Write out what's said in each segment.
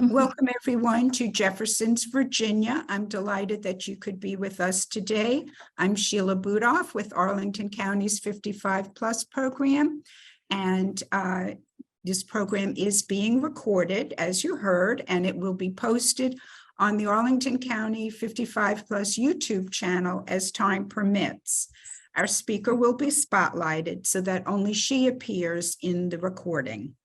Welcome everyone to Jefferson's, Virginia. I'm delighted that you could be with us today. I'm Sheila Budoff with Arlington County's 55 Plus program. And this program is being recorded, as you heard, and it will be posted on the Arlington County 55 Plus YouTube channel as time permits. Our speaker will be spotlighted so that only she appears in the recording.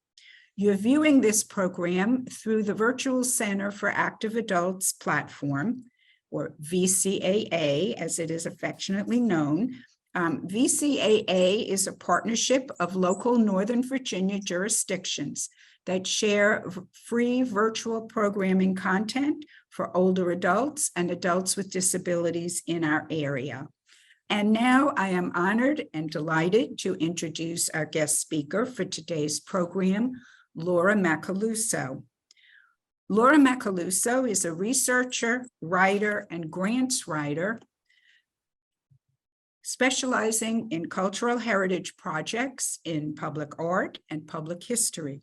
You're viewing this program through the Virtual Center for Active Adults platform, or VCAA, as it is affectionately known. VCAA is a partnership of local Northern Virginia jurisdictions that share free virtual programming content for older adults and adults with disabilities in our area. And now I am honored and delighted to introduce our guest speaker for today's program, Laura Macaluso. Laura Macaluso is a researcher, writer, and grants writer specializing in cultural heritage projects in public art and public history.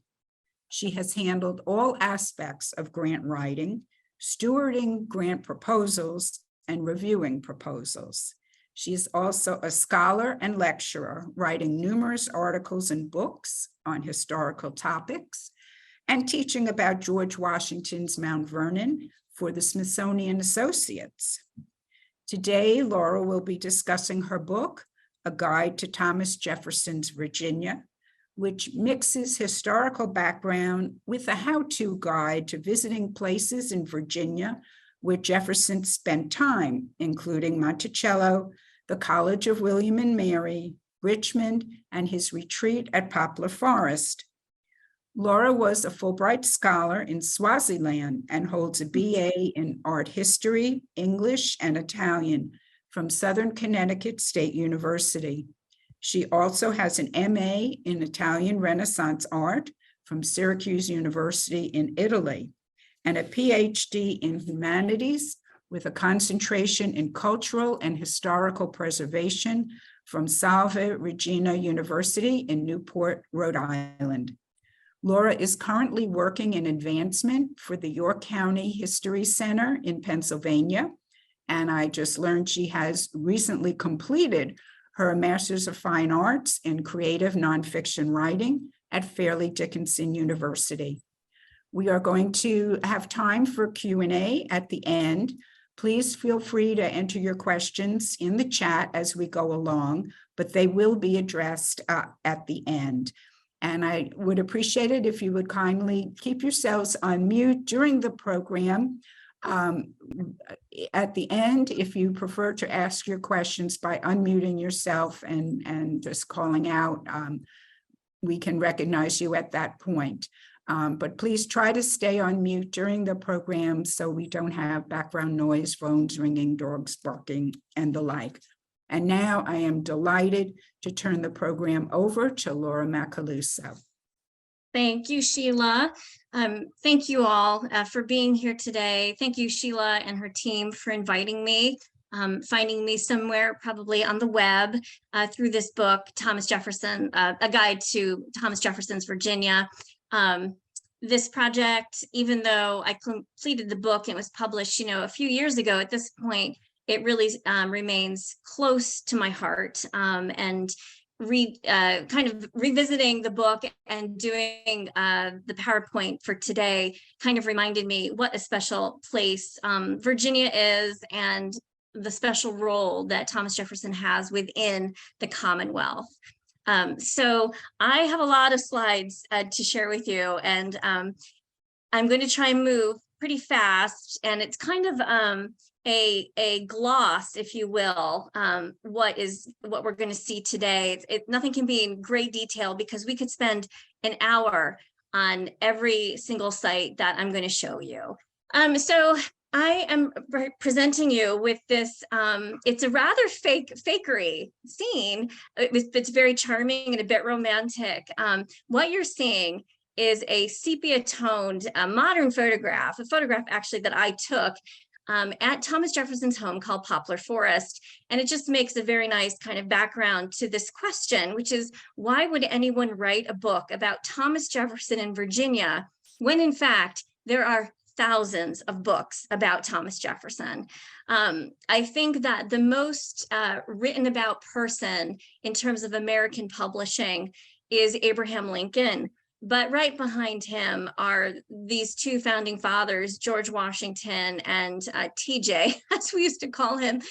She has handled all aspects of grant writing, stewarding grant proposals, and reviewing proposals. She is also a scholar and lecturer, writing numerous articles and books on historical topics and teaching about George Washington's Mount Vernon for the Smithsonian Associates. Today, Laura will be discussing her book, A Guide to Thomas Jefferson's Virginia, which mixes historical background with a how-to guide to visiting places in Virginia where Jefferson spent time, including Monticello, the College of William and Mary, Richmond, and his retreat at Poplar Forest. Laura was a Fulbright scholar in Swaziland and holds a BA in art history, English, and Italian from Southern Connecticut State University. She also has an MA in Italian Renaissance art from Syracuse University in Italy and a PhD in humanities with a concentration in cultural and historical preservation from Salve Regina University in Newport, Rhode Island. Laura is currently working in advancement for the York County History Center in Pennsylvania, and I just learned she has recently completed her Master's of Fine Arts in Creative Nonfiction Writing at Fairleigh Dickinson University. We are going to have time for Q&A at the end. Please feel free to enter your questions in the chat as we go along, but they will be addressed at the end. And I would appreciate it if you would kindly keep yourselves on mute during the program. At the end, if you prefer to ask your questions by unmuting yourself and just calling out, we can recognize you at that point. But please try to stay on mute during the program so we don't have background noise, phones ringing, dogs barking, and the like. And now I am delighted to turn the program over to Laura Macaluso. Thank you, Sheila. Thank you all for being here today. Thank you, Sheila and her team, for inviting me, finding me somewhere probably on the web through this book, Thomas Jefferson, A Guide to Thomas Jefferson's Virginia. This project, even though I completed the book and it was published, a few years ago, at this point, it really remains close to my heart, and kind of revisiting the book and doing the PowerPoint for today kind of reminded me what a special place Virginia is and the special role that Thomas Jefferson has within the Commonwealth. So I have a lot of slides to share with you, and I'm going to try and move pretty fast, and it's kind of a gloss, if you will, what we're going to see today. Nothing can be in great detail because we could spend an hour on every single site that I'm going to show you. So I am presenting you with this, it's a rather fakery scene. It's very charming and a bit romantic. What you're seeing is a sepia-toned modern photograph, a photograph actually that I took at Thomas Jefferson's home called Poplar Forest. And it just makes a very nice kind of background to this question, which is, why would anyone write a book about Thomas Jefferson in Virginia when in fact there are thousands of books about Thomas Jefferson. I think that the most written about person in terms of American publishing is Abraham Lincoln. But right behind him are these two founding fathers, George Washington and TJ, as we used to call him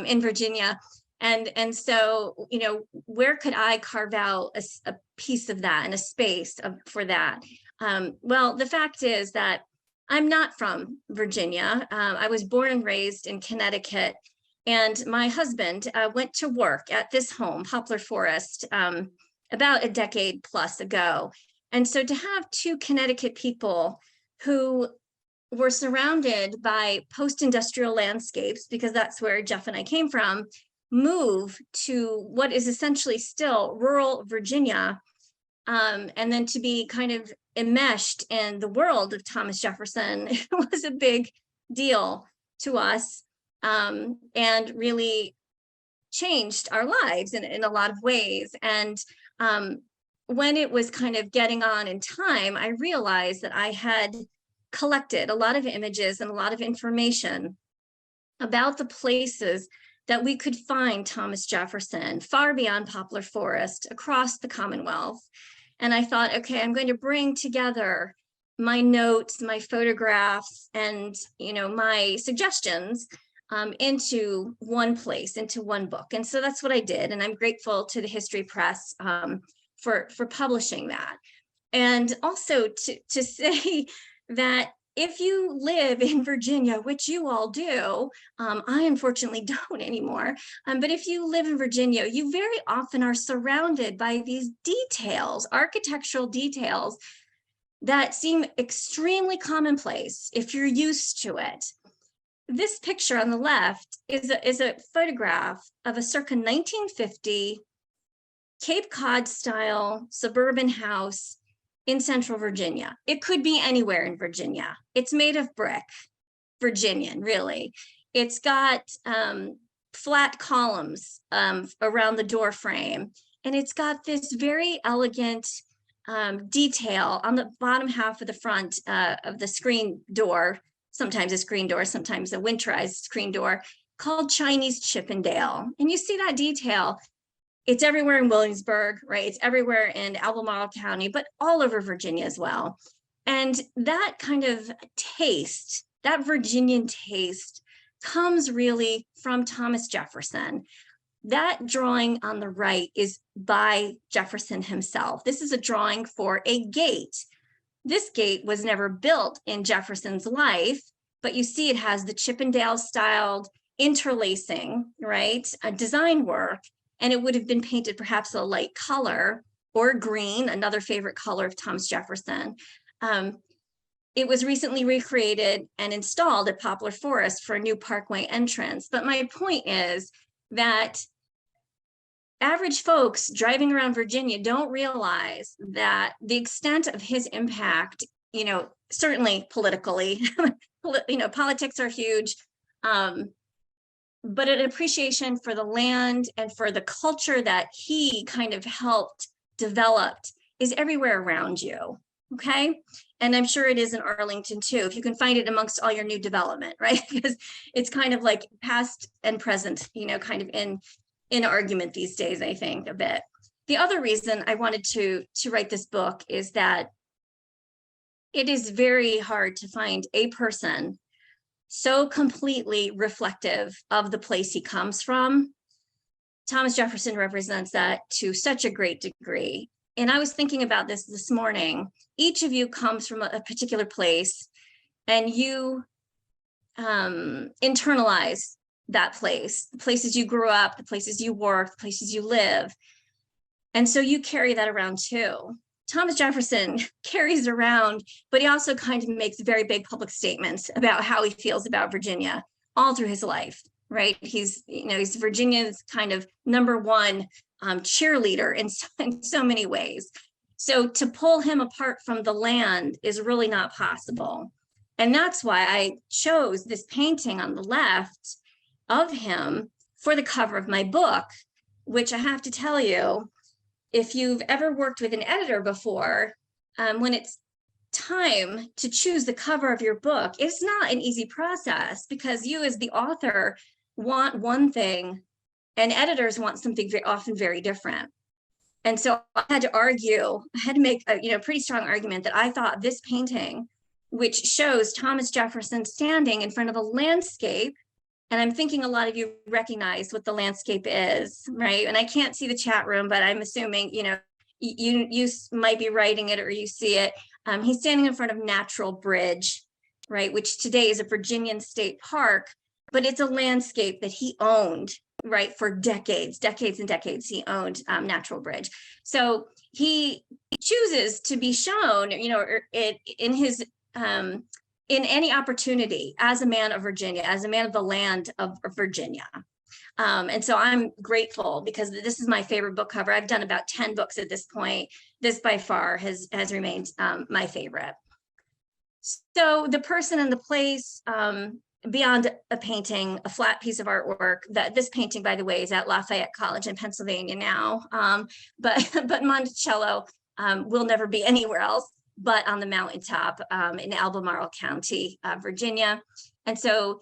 in Virginia. And so, you know, where could I carve out a piece of that and a space for that? Well, the fact is that I'm not from Virginia. I was born and raised in Connecticut, and my husband went to work at this home, Poplar Forest, about a decade plus ago. And so to have two Connecticut people who were surrounded by post-industrial landscapes, because that's where Jeff and I came from, move to what is essentially still rural Virginia, and then to be kind of enmeshed in the world of Thomas Jefferson was a big deal to us, and really changed our lives in a lot of ways. And when it was kind of getting on in time, I realized that I had collected a lot of images and a lot of information about the places that we could find Thomas Jefferson far beyond Poplar Forest across the Commonwealth. And I thought, okay, I'm going to bring together my notes, my photographs, and my suggestions into one place, into one book. And so that's what I did. And I'm grateful to the History Press for publishing that. And also to say that if you live in Virginia, which you all do, I unfortunately don't anymore, but if you live in Virginia, you very often are surrounded by these details, architectural details that seem extremely commonplace if you're used to it. This picture on the left is a photograph of a circa 1950 Cape Cod style suburban house in central Virginia. It could be anywhere in Virginia. It's made of brick, Virginian, really. It's got flat columns around the door frame, and it's got this very elegant detail on the bottom half of the front of the screen door, sometimes a screen door, sometimes a winterized screen door, called Chinese Chippendale. And you see that detail. It's everywhere in Williamsburg, right? It's everywhere in Albemarle County, but all over Virginia as well. And that kind of taste, that Virginian taste, comes really from Thomas Jefferson. That drawing on the right is by Jefferson himself. This is a drawing for a gate. This gate was never built in Jefferson's life, but you see it has the Chippendale styled interlacing, right? A design work. And it would have been painted perhaps a light color or green, another favorite color of Thomas Jefferson. It was recently recreated and installed at Poplar Forest for a new parkway entrance. But my point is that average folks driving around Virginia don't realize that the extent of his impact, certainly politically, politics are huge, but an appreciation for the land and for the culture that he kind of helped develop is everywhere around you, okay? And I'm sure it is in Arlington too, if you can find it amongst all your new development, right? Because it's kind of like past and present, kind of in argument these days, I think, a bit. The other reason I wanted to write this book is that it is very hard to find a person so completely reflective of the place he comes from. Thomas Jefferson represents that to such a great degree. And I was thinking about this morning. Each of you comes from a particular place, and you internalize that place, the places you grew up, the places you work, the places you live. And so you carry that around too. Thomas Jefferson carries around, but he also kind of makes very big public statements about how he feels about Virginia all through his life, right? He's Virginia's kind of number one cheerleader in so many ways. So to pull him apart from the land is really not possible. And that's why I chose this painting on the left of him for the cover of my book, which I have to tell you, if you've ever worked with an editor before, when it's time to choose the cover of your book, it's not an easy process, because you as the author want one thing and editors want something often very different. And so I had to make a pretty strong argument that I thought this painting, which shows Thomas Jefferson standing in front of a landscape, and I'm thinking a lot of you recognize what the landscape is, right? And I can't see the chat room, but I'm assuming, you might be writing it or you see it. He's standing in front of Natural Bridge, right? Which today is a Virginian state park, but it's a landscape that he owned, right? For decades and decades, he owned Natural Bridge. So he chooses to be shown, in his, in any opportunity as a man of Virginia, as a man of the land of Virginia. And so I'm grateful, because this is my favorite book cover. I've done about 10 books at this point. This by far has remained my favorite. So the person and the place, beyond a painting, a flat piece of artwork, that this painting, by the way, is at Lafayette College in Pennsylvania now. But Monticello will never be anywhere else but on the mountaintop in Albemarle County, Virginia. And so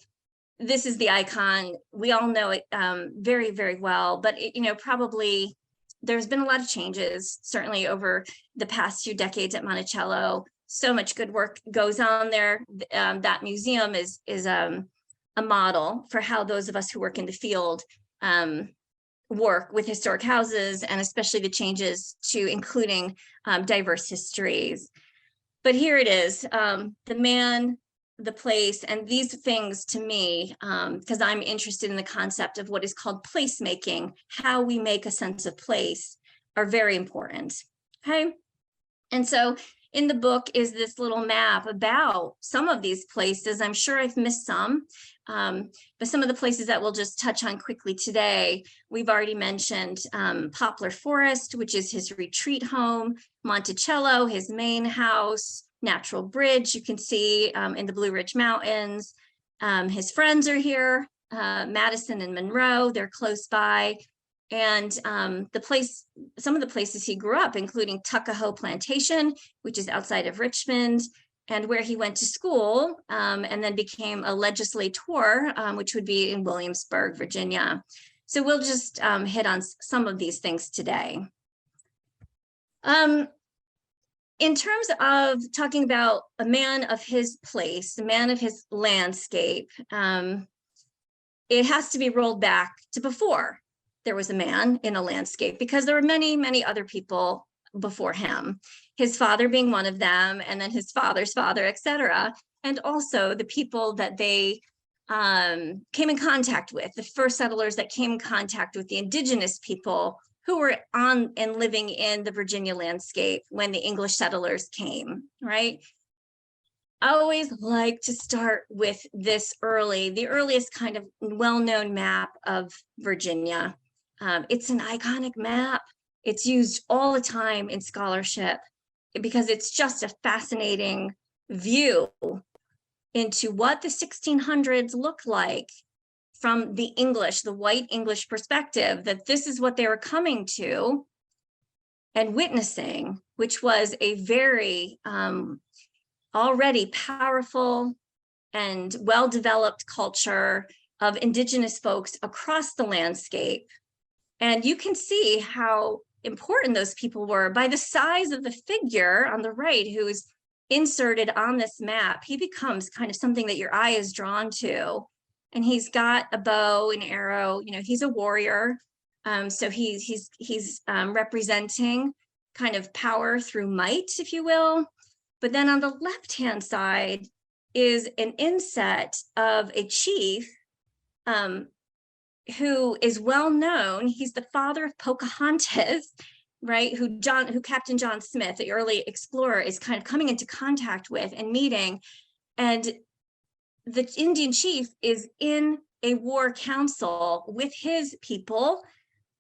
this is the icon. We all know it very, very well, but probably there's been a lot of changes, certainly over the past few decades at Monticello. So much good work goes on there. That museum is a model for how those of us who work in the field work with historic houses, and especially the changes to including diverse histories. But here it is, the man, the place, and these things to me, because I'm interested in the concept of what is called placemaking, how we make a sense of place, are very important. Okay. And so in the book is this little map about some of these places. I'm sure I've missed some, but some of the places that we'll just touch on quickly today, we've already mentioned Poplar Forest, which is his retreat home, Monticello, his main house, Natural Bridge, you can see in the Blue Ridge Mountains. His friends are here, Madison and Monroe, they're close by. And some of the places he grew up, including Tuckahoe Plantation, which is outside of Richmond, and where he went to school and then became a legislator, which would be in Williamsburg, Virginia. So we'll just hit on some of these things today. In terms of talking about a man of his place, a man of his landscape, it has to be rolled back to before there was a man in a landscape, because there were many, many other people before him, his father being one of them, and then his father's father, etc. And also the people that they came in contact with, the first settlers that came in contact with the indigenous people who were on and living in the Virginia landscape when the English settlers came, right? I always like to start with the earliest kind of well-known map of Virginia. It's an iconic map. It's used all the time in scholarship because it's just a fascinating view into what the 1600s looked like from the English, the white English perspective, that this is what they were coming to and witnessing, which was a very already powerful and well-developed culture of indigenous folks across the landscape. And you can see how important those people were by the size of the figure on the right who's inserted on this map. He becomes kind of something that your eye is drawn to. And he's got a bow and arrow, he's a warrior. So he's representing kind of power through might, if you will. But then on the left-hand side is an inset of a chief who is well known. He's the father of Pocahontas, right? Who Captain John Smith, the early explorer, is kind of coming into contact with and meeting. And the Indian chief is in a war council with his people,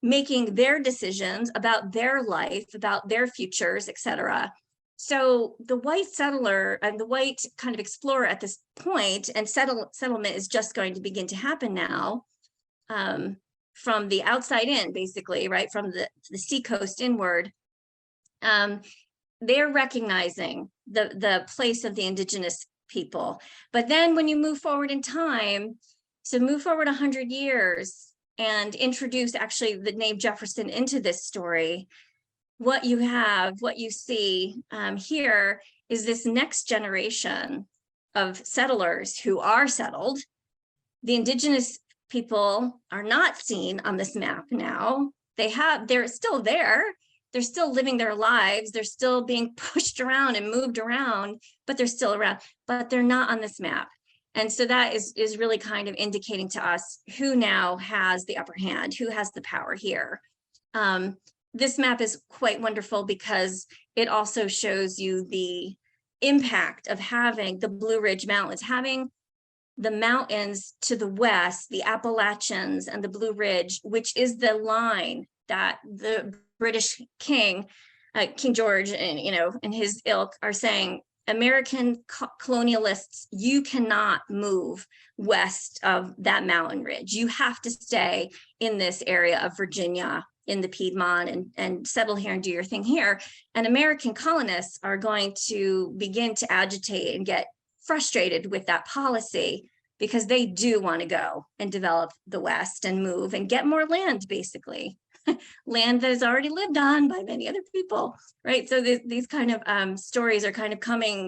making their decisions about their life, about their futures, etc. So the white settler and the white kind of explorer at this point, and settlement is just going to begin to happen now, from the outside in, basically, right, from the seacoast inward, they're recognizing the place of the indigenous people. But then when you move forward in time, so move forward 100 years and introduce actually the name Jefferson into this story, what you see here is this next generation of settlers who are settled. The indigenous people are not seen on this map now. They're still there. They're still living their lives. They're still being pushed around and moved around, but they're still around, but they're not on this map. And so that is really kind of indicating to us who now has the upper hand, who has the power here. This map is quite wonderful because it also shows you the impact of having the Blue Ridge Mountains, having the mountains to the west, the Appalachians and the Blue Ridge, which is the line that the British King, King George and his ilk are saying, American colonialists, you cannot move west of that mountain ridge. You have to stay in this area of Virginia, in the Piedmont, and settle here and do your thing here. And American colonists are going to begin to agitate and get frustrated with that policy because they do want to go and develop the West and move and get more land, basically. Land that is already lived on by many other people, right? So these kind of stories are kind of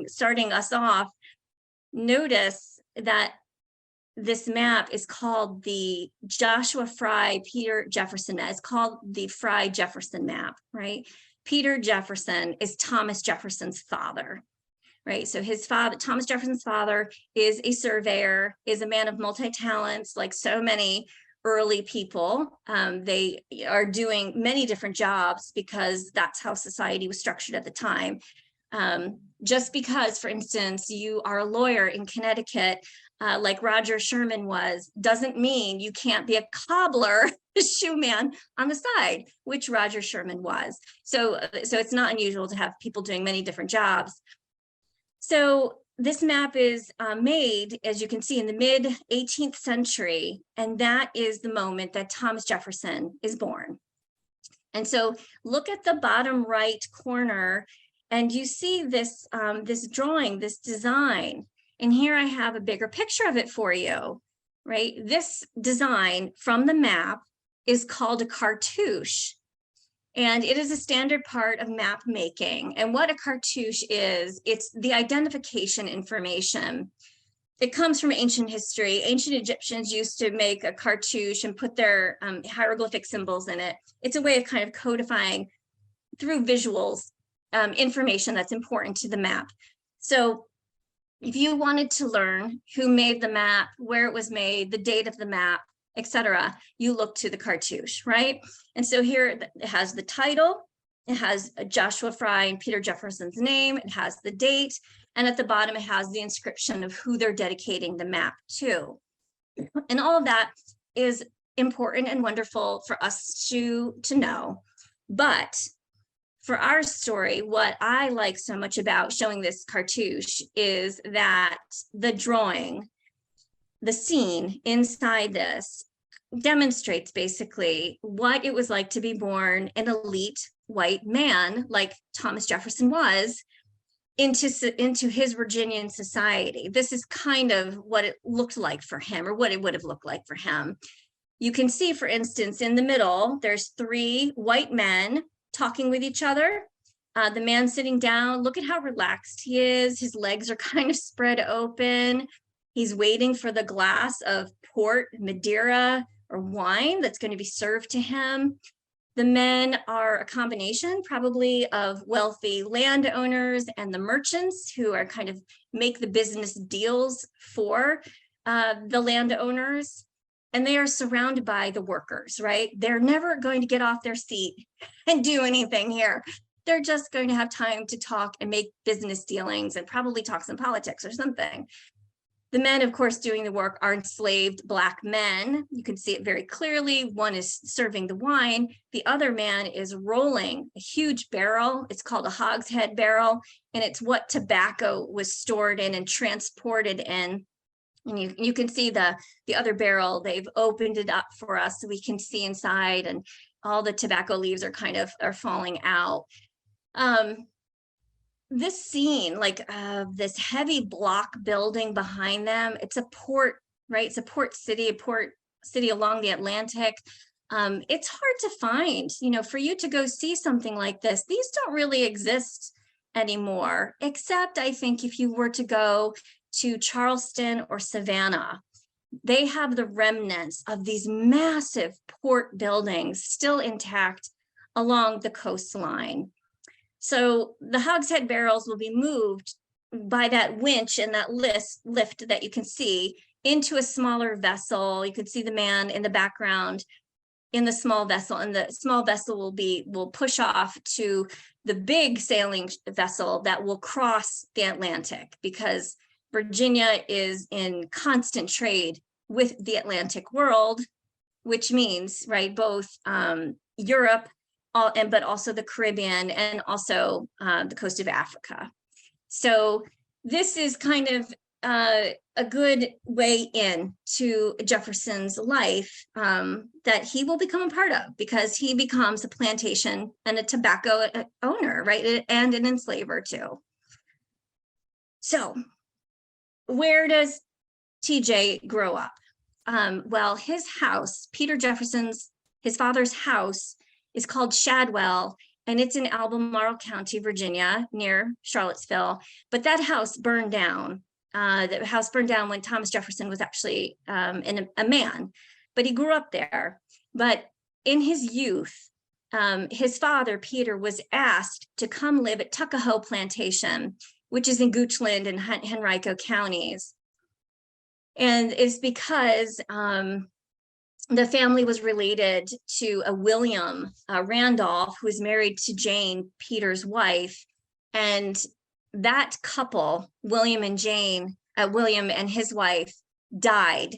starting us off. Notice that this map is called the Joshua Fry Peter Jefferson. It's called the Fry Jefferson map, right? Peter Jefferson is Thomas Jefferson's father, right? So his father, Thomas Jefferson's father, is a surveyor, is a man of multi-talents, like so many early people. They are doing many different jobs because that's how society was structured at the time. Just because, for instance, you are a lawyer in Connecticut, like Roger Sherman was, doesn't mean you can't be a cobbler, a shoe man on the side, which Roger Sherman was. So it's not unusual to have people doing many different jobs. So this map is made, as you can see, in the mid 18th century, and that is the moment that Thomas Jefferson is born. And so look at the bottom right corner, and you see this, this drawing, this design. And here I have a bigger picture of it for you, right? This design from the map is called a cartouche. And it is a standard part of map making. And what a cartouche is, it's the identification information. It comes from ancient history. Ancient Egyptians used to make a cartouche and put their hieroglyphic symbols in it. It's a way of kind of codifying through visuals information that's important to the map. So if you wanted to learn who made the map, where it was made, the date of the map, etc., you look to the cartouche, right? And so here it has the title, it has Joshua Fry and Peter Jefferson's name, it has the date, and at the bottom it has the inscription of who they're dedicating the map to. And all of that is important and wonderful for us to know. But for our story, what I like so much about showing this cartouche is that the drawing, the scene inside this, demonstrates basically what it was like to be born an elite white man like Thomas Jefferson was into his Virginian society. This is kind of what it looked like for him, or what it would have looked like for him. You can see, for instance, in the middle, there's 3 white men talking with each other. The man sitting down, look at how relaxed he is. His legs are kind of spread open. He's waiting for the glass of port, Madeira, or wine that's going to be served to him. The men are a combination probably of wealthy landowners and the merchants who are kind of make the business deals for the landowners. And they are surrounded by the workers, right? They're never going to get off their seat and do anything here. They're just going to have time to talk and make business dealings and probably talk some politics or something. The men, of course, doing the work are enslaved Black men. You can see it very clearly. One is serving the wine. The other man is rolling a huge barrel. It's called a hogshead barrel, and it's what tobacco was stored in and transported in. And you can see the other barrel, they've opened it up for us so we can see inside, and all the tobacco leaves are falling out. this scene, like this heavy block building behind them, it's a port, right? It's a port city, along the Atlantic. It's hard to find, for you to go see something like this. These don't really exist anymore, except I think if you were to go to Charleston or Savannah, they have the remnants of these massive port buildings still intact along the coastline. So the hogshead barrels will be moved by that winch and that lift that you can see into a smaller vessel. You can see the man in the background in the small vessel, and the small vessel will push off to the big sailing vessel that will cross the Atlantic, because Virginia is in constant trade with the Atlantic world, which means, right, both Europe, but also the Caribbean, and also the coast of Africa. So this is kind of a good way in to Jefferson's life that he will become a part of, because he becomes a plantation and a tobacco owner, right, and an enslaver too. So where does TJ grow up? Well, his house, Peter Jefferson's, his father's house, is called Shadwell, and it's in Albemarle County, Virginia, near Charlottesville. But that house burned down. The house burned down when Thomas Jefferson was actually a man, but he grew up there. But in his youth, his father, Peter, was asked to come live at Tuckahoe Plantation, which is in Goochland and Henrico counties. And it's because the family was related to a William Randolph, who was married to Jane, Peter's wife. And that couple, William and his wife, died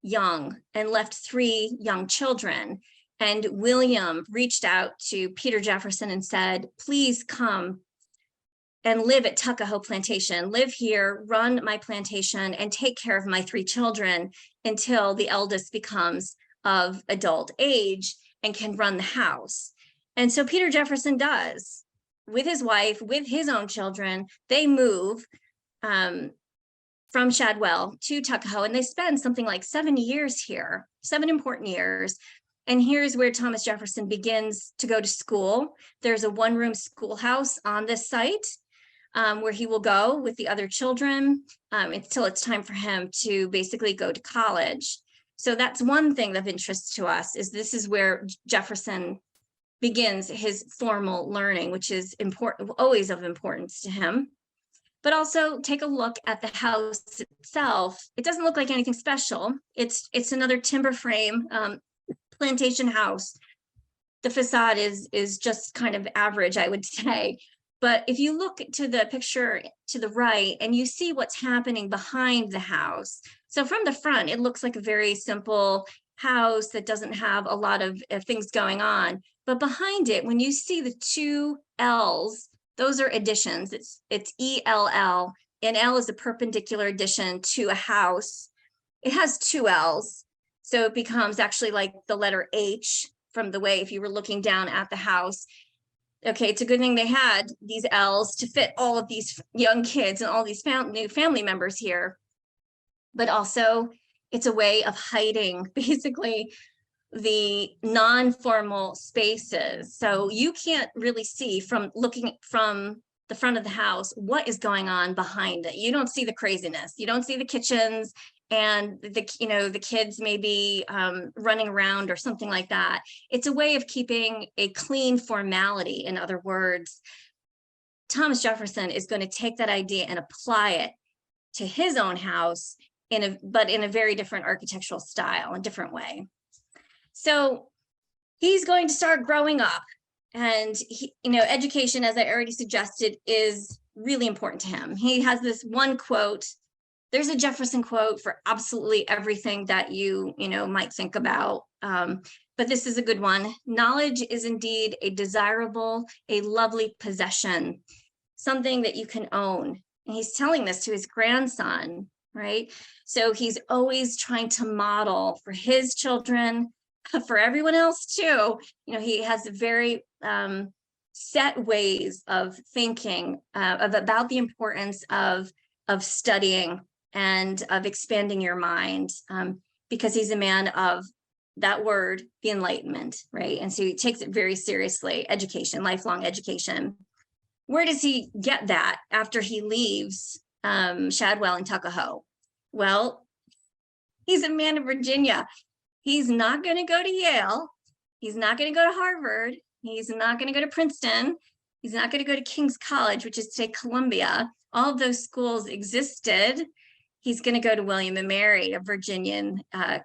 young and left 3 young children. And William reached out to Peter Jefferson and said, please come and live at Tuckahoe Plantation, live here, run my plantation, and take care of my 3 children until the eldest becomes of adult age and can run the house. And so Peter Jefferson does, with his wife, with his own children. They move from Shadwell to Tuckahoe, and they spend something like 7 years here, 7 important years. And here's where Thomas Jefferson begins to go to school. There's a 1-room schoolhouse on this site where he will go with the other children until it's time for him to basically go to college. So that's one thing of interest to us, is this is where Jefferson begins his formal learning, which is important, always of importance to him. But also take a look at the house itself. It doesn't look like anything special. It's another timber frame plantation house. The facade is just kind of average, I would say. But if you look to the picture to the right and you see what's happening behind the house, so from the front, it looks like a very simple house that doesn't have a lot of things going on. But behind it, when you see the 2 L's, those are additions. It's ELL, and L is a perpendicular addition to a house. It has 2 L's, so it becomes actually like the letter H from the way if you were looking down at the house. Okay, it's a good thing they had these L's to fit all of these young kids and all these new family members here. But also, it's a way of hiding basically the non-formal spaces. So you can't really see from looking from the front of the house what is going on behind it. You don't see the craziness. You don't see the kitchens and the kids maybe running around or something like that. It's a way of keeping a clean formality. In other words, Thomas Jefferson is going to take that idea and apply it to his own house but in a very different architectural style, a different way. So he's going to start growing up, and education, as I already suggested, is really important to him. He has this one quote. There's a Jefferson quote for absolutely everything that you might think about. But this is a good one. Knowledge is indeed a desirable, a lovely possession, something that you can own. And he's telling this to his grandson, right? So he's always trying to model for his children, for everyone else too. He has a very set ways of thinking about the importance of studying and of expanding your mind, because he's a man of that word, the Enlightenment, right? And so he takes it very seriously, education, lifelong education. Where does he get that after he leaves Shadwell and Tuckahoe? Well, he's a man of Virginia. He's not going to go to Yale. He's not going to go to Harvard. He's not going to go to Princeton. He's not going to go to King's College, which is today Columbia. All of those schools existed. He's going to go to William and Mary, a Virginian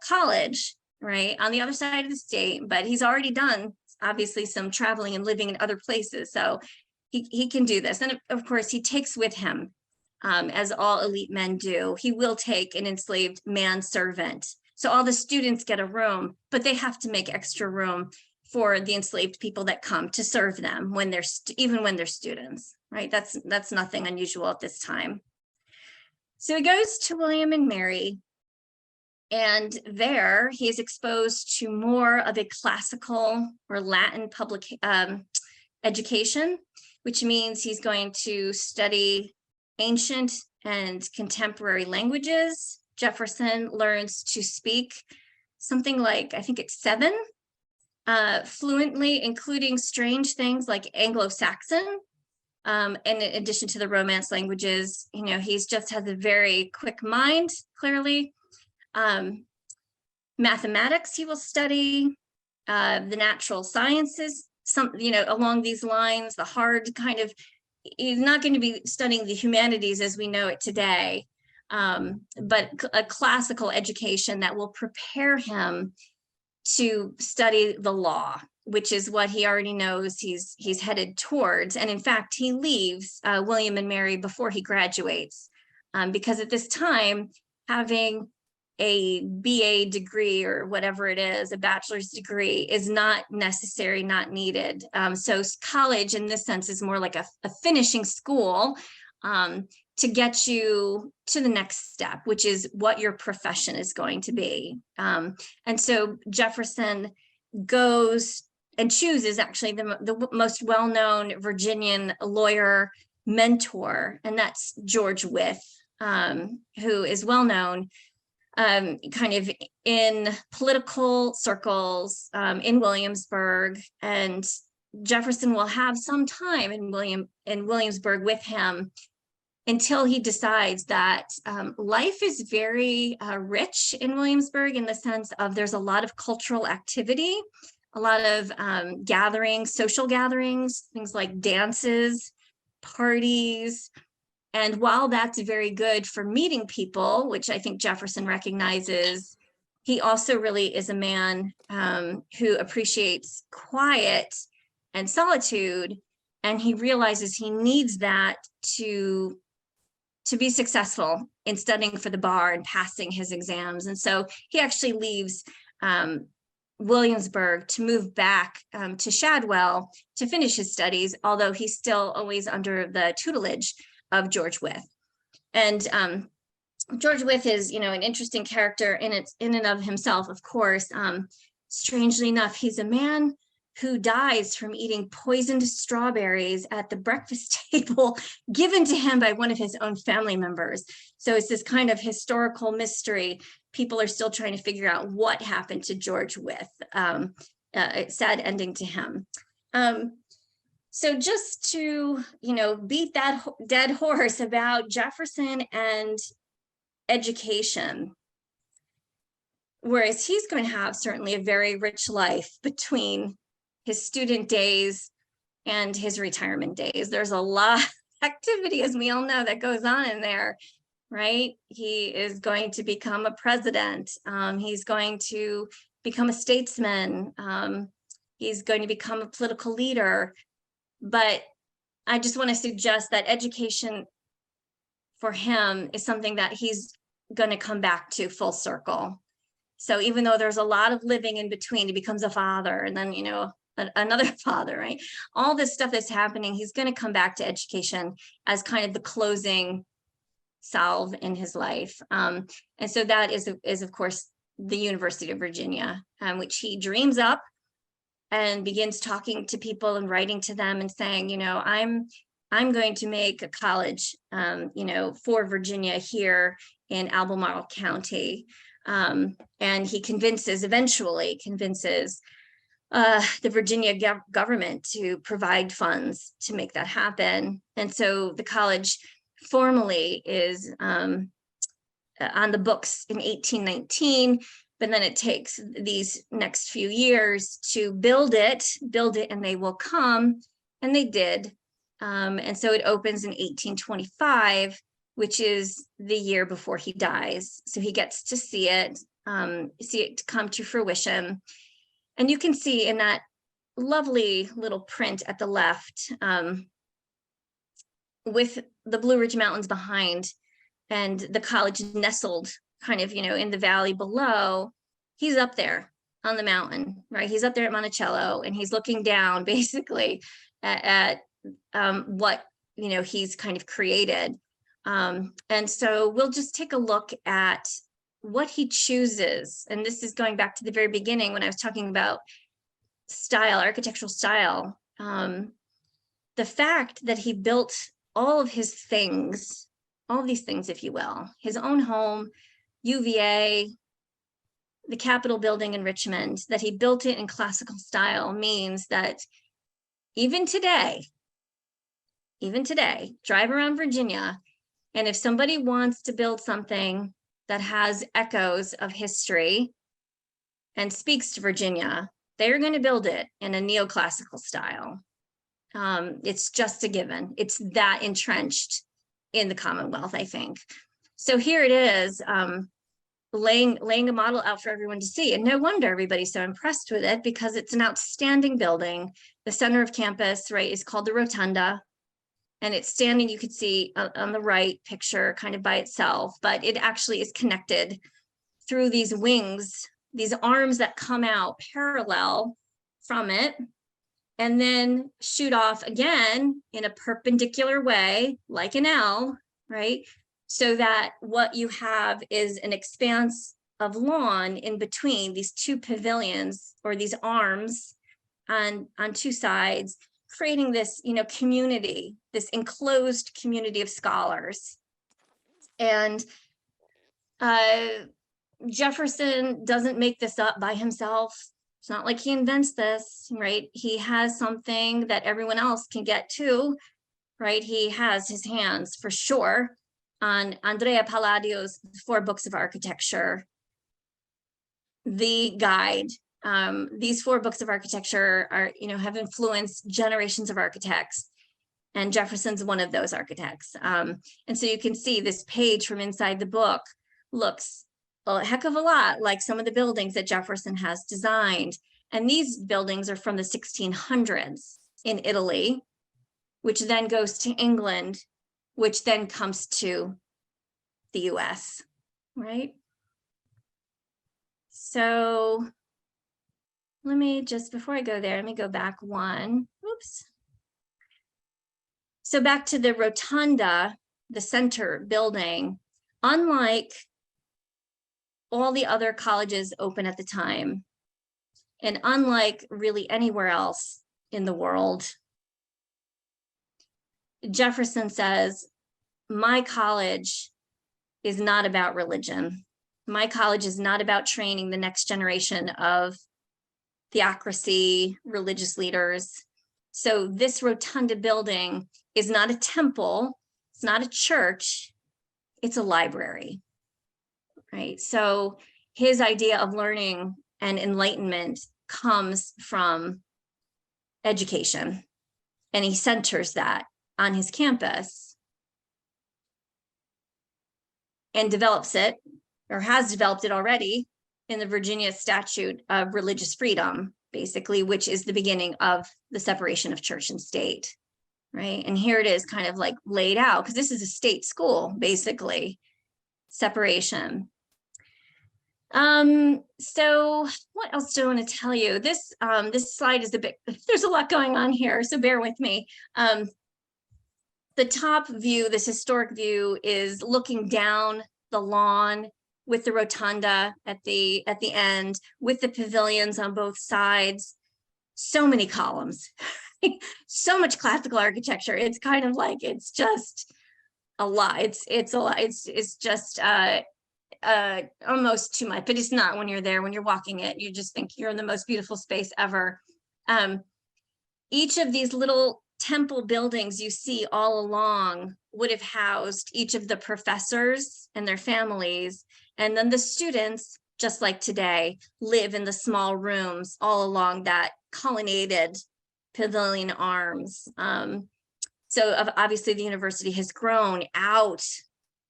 college, right, on the other side of the state. But he's already done, obviously, some traveling and living in other places. So he can do this. And of course, he takes with him, as all elite men do, he will take an enslaved manservant. So all the students get a room, but they have to make extra room for the enslaved people that come to serve them when they're even when they're students, right? That's nothing unusual at this time. So he goes to William and Mary, and there he is exposed to more of a classical or Latin public education, which means he's going to study ancient and contemporary languages. Jefferson learns to speak something like, I think it's 7, fluently, including strange things like Anglo-Saxon. And in addition to the Romance languages, he just has a very quick mind, clearly. Mathematics he will study, the natural sciences, along these lines, the hard kind of, he's not going to be studying the humanities as we know it today, but a classical education that will prepare him to study the law, which is what he already knows he's headed towards. And in fact, he leaves William and Mary before he graduates, because at this time, having a BA degree or whatever it is, a bachelor's degree, is not necessary, not needed. So college in this sense is more like a finishing school to get you to the next step, which is what your profession is going to be. And so Jefferson goes and chooses actually the most well-known Virginian lawyer mentor, and that's George Wythe, who is well-known kind of in political circles in Williamsburg, and Jefferson will have some time in Williamsburg with him until he decides that life is very rich in Williamsburg, in the sense of there's a lot of cultural activity, a lot of gatherings, social gatherings, things like dances, parties. And while that's very good for meeting people, which I think Jefferson recognizes, he also really is a man who appreciates quiet and solitude. And he realizes he needs that to be successful in studying for the bar and passing his exams. And so he actually leaves Williamsburg to move back to Shadwell to finish his studies, although he's still always under the tutelage of George Wythe. And George Wythe is, an interesting character in and of himself, of course. Strangely enough, he's a man who dies from eating poisoned strawberries at the breakfast table given to him by one of his own family members. So it's this kind of historical mystery. People are still trying to figure out what happened to George Wythe. Sad ending to him. So just to, beat that dead horse about Jefferson and education, whereas he's going to have certainly a very rich life between his student days and his retirement days. There's a lot of activity, as we all know, that goes on in there, right? He is going to become a president. He's going to become a statesman. He's going to become a political leader. But I just want to suggest that education for him is something that he's going to come back to full circle. So even though there's a lot of living in between, he becomes a father, and then, another father, right? All this stuff that's happening, he's going to come back to education as kind of the closing salve in his life. And so that is of course, the University of Virginia, which he dreams up and begins talking to people and writing to them and saying, you know, I'm going to make a college, you know, for Virginia here in Albemarle County. And he eventually convinces the Virginia government to provide funds to make that happen. And so the college formally is on the books in 1819, but then it takes these next few years to build it, and they will come, and they did. And so it opens in 1825, which is the year before he dies. So he gets to see it come to fruition. And you can see in that lovely little print at the left, with the Blue Ridge Mountains behind and the college nestled kind of, you know, in the valley below, he's up there on the mountain, right? He's up there at Monticello, and he's looking down basically at what, you know, he's kind of created. And so we'll just take a look at what he chooses. And this is going back to the very beginning when I was talking about style, architectural style. The fact that he built all of his things, all of these things, if you will, his own home, UVA, the Capitol building in Richmond, that he built it in classical style means that even today, drive around Virginia, and if somebody wants to build something that has echoes of history and speaks to Virginia, they're going to build it in a neoclassical style. It's just a given. It's that entrenched in the Commonwealth, I think. So here it is, laying a model out for everyone to see. And no wonder everybody's so impressed with it, because it's an outstanding building. The center of campus, right, is called the Rotunda. And it's standing, you could see on the right picture, kind of by itself, but it actually is connected through these wings, these arms that come out parallel from it, and then shoot off again in a perpendicular way, like an L, right? So that what you have is an expanse of lawn in between these two pavilions, or these arms on two sides, creating this, you know, community, this enclosed community of scholars. And Jefferson doesn't make this up by himself. It's not like he invents this, right? He has something that everyone else can get to, right? He has his hands for sure on Andrea Palladio's 4 Books of Architecture, the guide. These 4 books of architecture are, you know, have influenced generations of architects, and Jefferson's one of those architects. And so you can see this page from inside the book looks a heck of a lot like some of the buildings that Jefferson has designed. And these buildings are from the 1600s in Italy, which then goes to England, which then comes to the US, right? So let me just, before I go there, let me go back one. Oops. So back to the Rotunda, the center building, unlike all the other colleges open at the time, and unlike really anywhere else in the world, Jefferson says, my college is not about religion. My college is not about training the next generation of theocracy, religious leaders. So this Rotunda building is not a temple, it's not a church, it's a library, right? So his idea of learning and enlightenment comes from education, and he centers that on his campus and develops it, or has developed it already, in the Virginia Statute of Religious Freedom, basically, which is the beginning of the separation of church and state, right? And here it is kind of like laid out, because this is a state school, basically, separation. So what else do I want to tell you? This slide is a bit, there's a lot going on here, so bear with me. The top view, this historic view, is looking down the lawn with the rotunda at the end, with the pavilions on both sides. so many columns, so much classical architecture. It's kind of like, it's just a lot. It's a lot. It's just almost too much, but it's not when you're there. When you're walking it, you just think you're in the most beautiful space ever. Each of these little temple buildings you see all along would have housed each of the professors and their families. And then the students, just like today, live in the small rooms all along that colonnaded pavilion arms. So obviously the university has grown out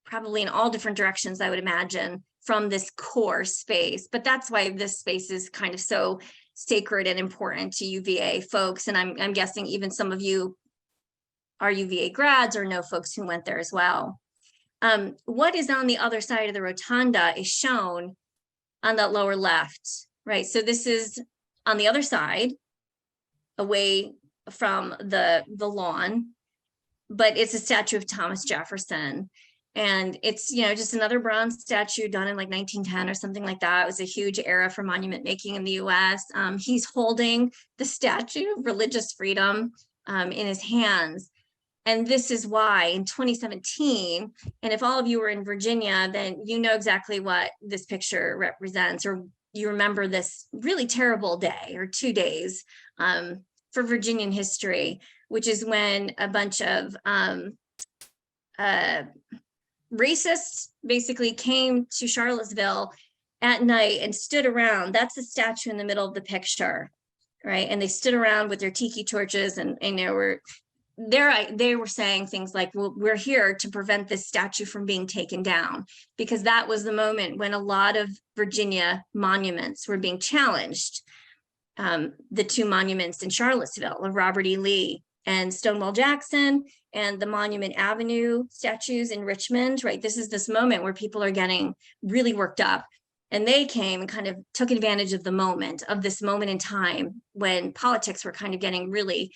probably in all different directions, I would imagine, from this core space. But that's why this space is kind of so sacred and important to UVA folks. And I'm guessing even some of you are UVA grads or know folks who went there as well. What is on the other side of the rotunda is shown on that lower left, right? So this is on the other side, away from the lawn, but it's a statue of Thomas Jefferson. And it's, you know, just another bronze statue done in like 1910 or something like that. It was a huge era for monument making in the US. He's holding the Statue of Religious Freedom in his hands. And this is why in 2017, and if all of you were in Virginia, then you know exactly what this picture represents, or you remember this really terrible day or 2 days for Virginian history, which is when a bunch of racists basically came to Charlottesville at night and stood around. That's the statue in the middle of the picture, right? And they stood around with their tiki torches, and they were saying things like, well, we're here to prevent this statue from being taken down, because that was the moment when a lot of Virginia monuments were being challenged. The two monuments in Charlottesville of Robert E. Lee and Stonewall Jackson, and the Monument Avenue statues in Richmond, right? This is this moment where people are getting really worked up, and they came and kind of took advantage of the moment, of this moment in time when politics were kind of getting really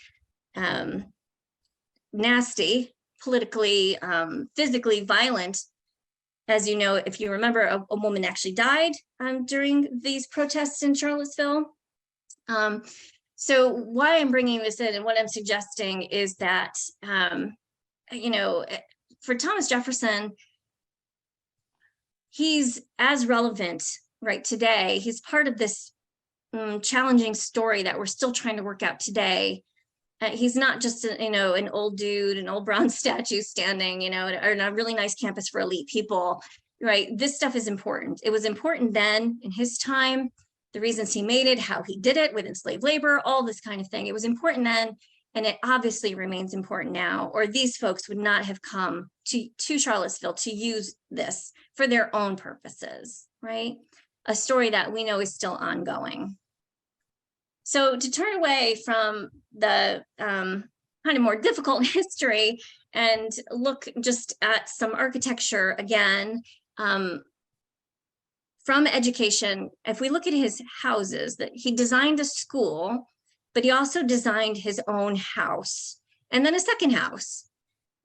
nasty, politically, physically violent. As you know, if you remember, a woman actually died during these protests in Charlottesville. So why I'm bringing this in and what I'm suggesting is that, you know, for Thomas Jefferson, he's as relevant right today. He's part of this challenging story that we're still trying to work out today. He's not just, you know, an old dude, an old bronze statue standing, you know, or in a really nice campus for elite people, right? This stuff is important. It was important then in his time. The reasons he made it, how he did it with enslaved labor, all this kind of thing. It was important then, and it obviously remains important now, or these folks would not have come to Charlottesville to use this for their own purposes, right? A story that we know is still ongoing. So to turn away from the kind of more difficult history and look just at some architecture again, from education, if we look at his houses, that he designed a school, but he also designed his own house and then a second house,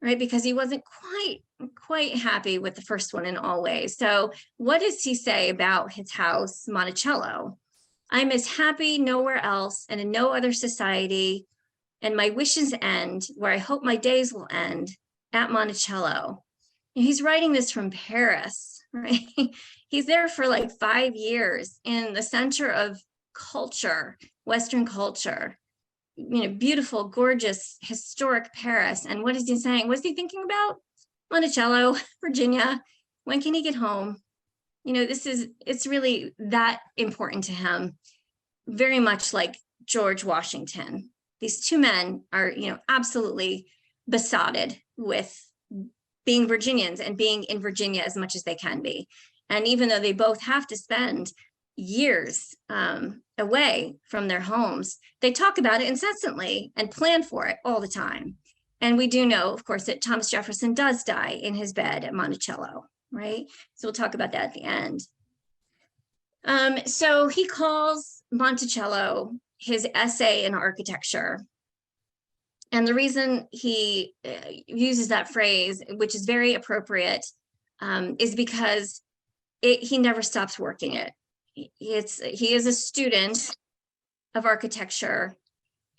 right? Because he wasn't quite happy with the first one in all ways. So what does he say about his house, Monticello? I'm as happy nowhere else and in no other society, and my wishes end where I hope my days will end, at Monticello. And he's writing this from Paris, right? He's there for like 5 years in the center of culture, Western culture, you know, beautiful, gorgeous, historic Paris. And what is he saying? What is he thinking about? Monticello, Virginia. When can he get home? You know, it's really that important to him, very much like George Washington. These two men are, you know, absolutely besotted with being Virginians and being in Virginia as much as they can be. And even though they both have to spend years away from their homes, they talk about it incessantly and plan for it all the time. And we do know, of course, that Thomas Jefferson does die in his bed at Monticello, right? So we'll talk about that at the end. So he calls Monticello his essay in architecture. And the reason he uses that phrase, which is very appropriate, is because he never stops working it. He is a student of architecture,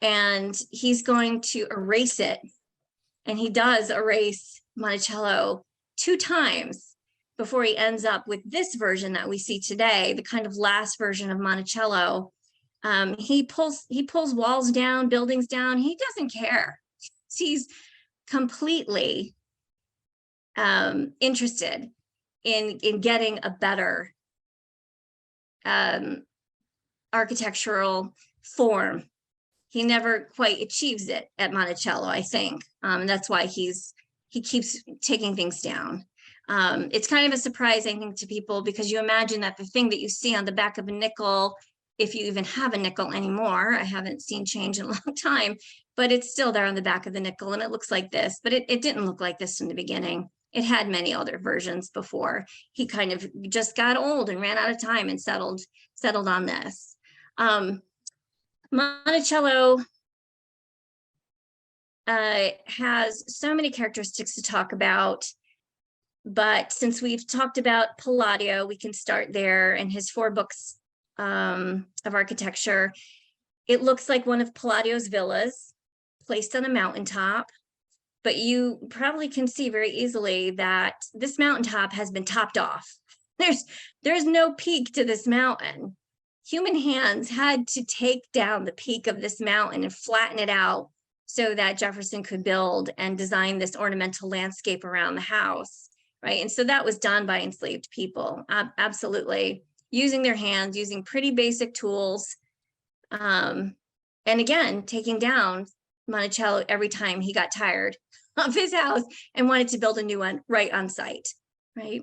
and he's going to erase it. And he does erase Monticello 2 times before he ends up with this version that we see today, the kind of last version of Monticello. He pulls walls down, buildings down. He doesn't care. He's completely interested in getting a better architectural form. He never quite achieves it at Monticello, I think. That's why he keeps taking things down. It's kind of a surprising thing to people, because you imagine that the thing that you see on the back of a nickel, if you even have a nickel anymore, I haven't seen change in a long time, but it's still there on the back of the nickel, and it looks like this, but it didn't look like this in the beginning. It had many other versions before. He kind of just got old and ran out of time and settled on this. Monticello has so many characteristics to talk about, but since we've talked about Palladio, we can start there and his 4 books of architecture. It looks like one of Palladio's villas placed on a mountaintop, but you probably can see very easily that this mountaintop has been topped off. There's no peak to this mountain. Human hands had to take down the peak of this mountain and flatten it out so that Jefferson could build and design this ornamental landscape around the house, right? And so that was done by enslaved people, absolutely, using their hands, using pretty basic tools. And again, taking down Monticello every time he got tired of his house and wanted to build a new one right on site, right?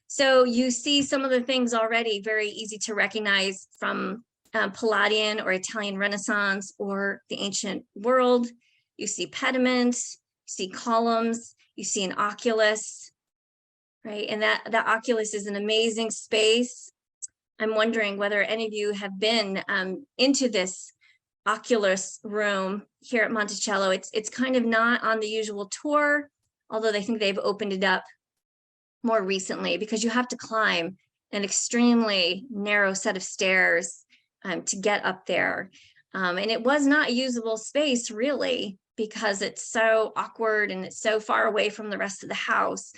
So you see some of the things already very easy to recognize from Palladian or Italian Renaissance or the ancient world. You see pediments, you see columns, you see an oculus, right? And that oculus is an amazing space. I'm wondering whether any of you have been into this oculus room here at Monticello. It's kind of not on the usual tour, although I think they've opened it up more recently, because you have to climb an extremely narrow set of stairs to get up there. And it was not a usable space really, because it's so awkward and it's so far away from the rest of the house.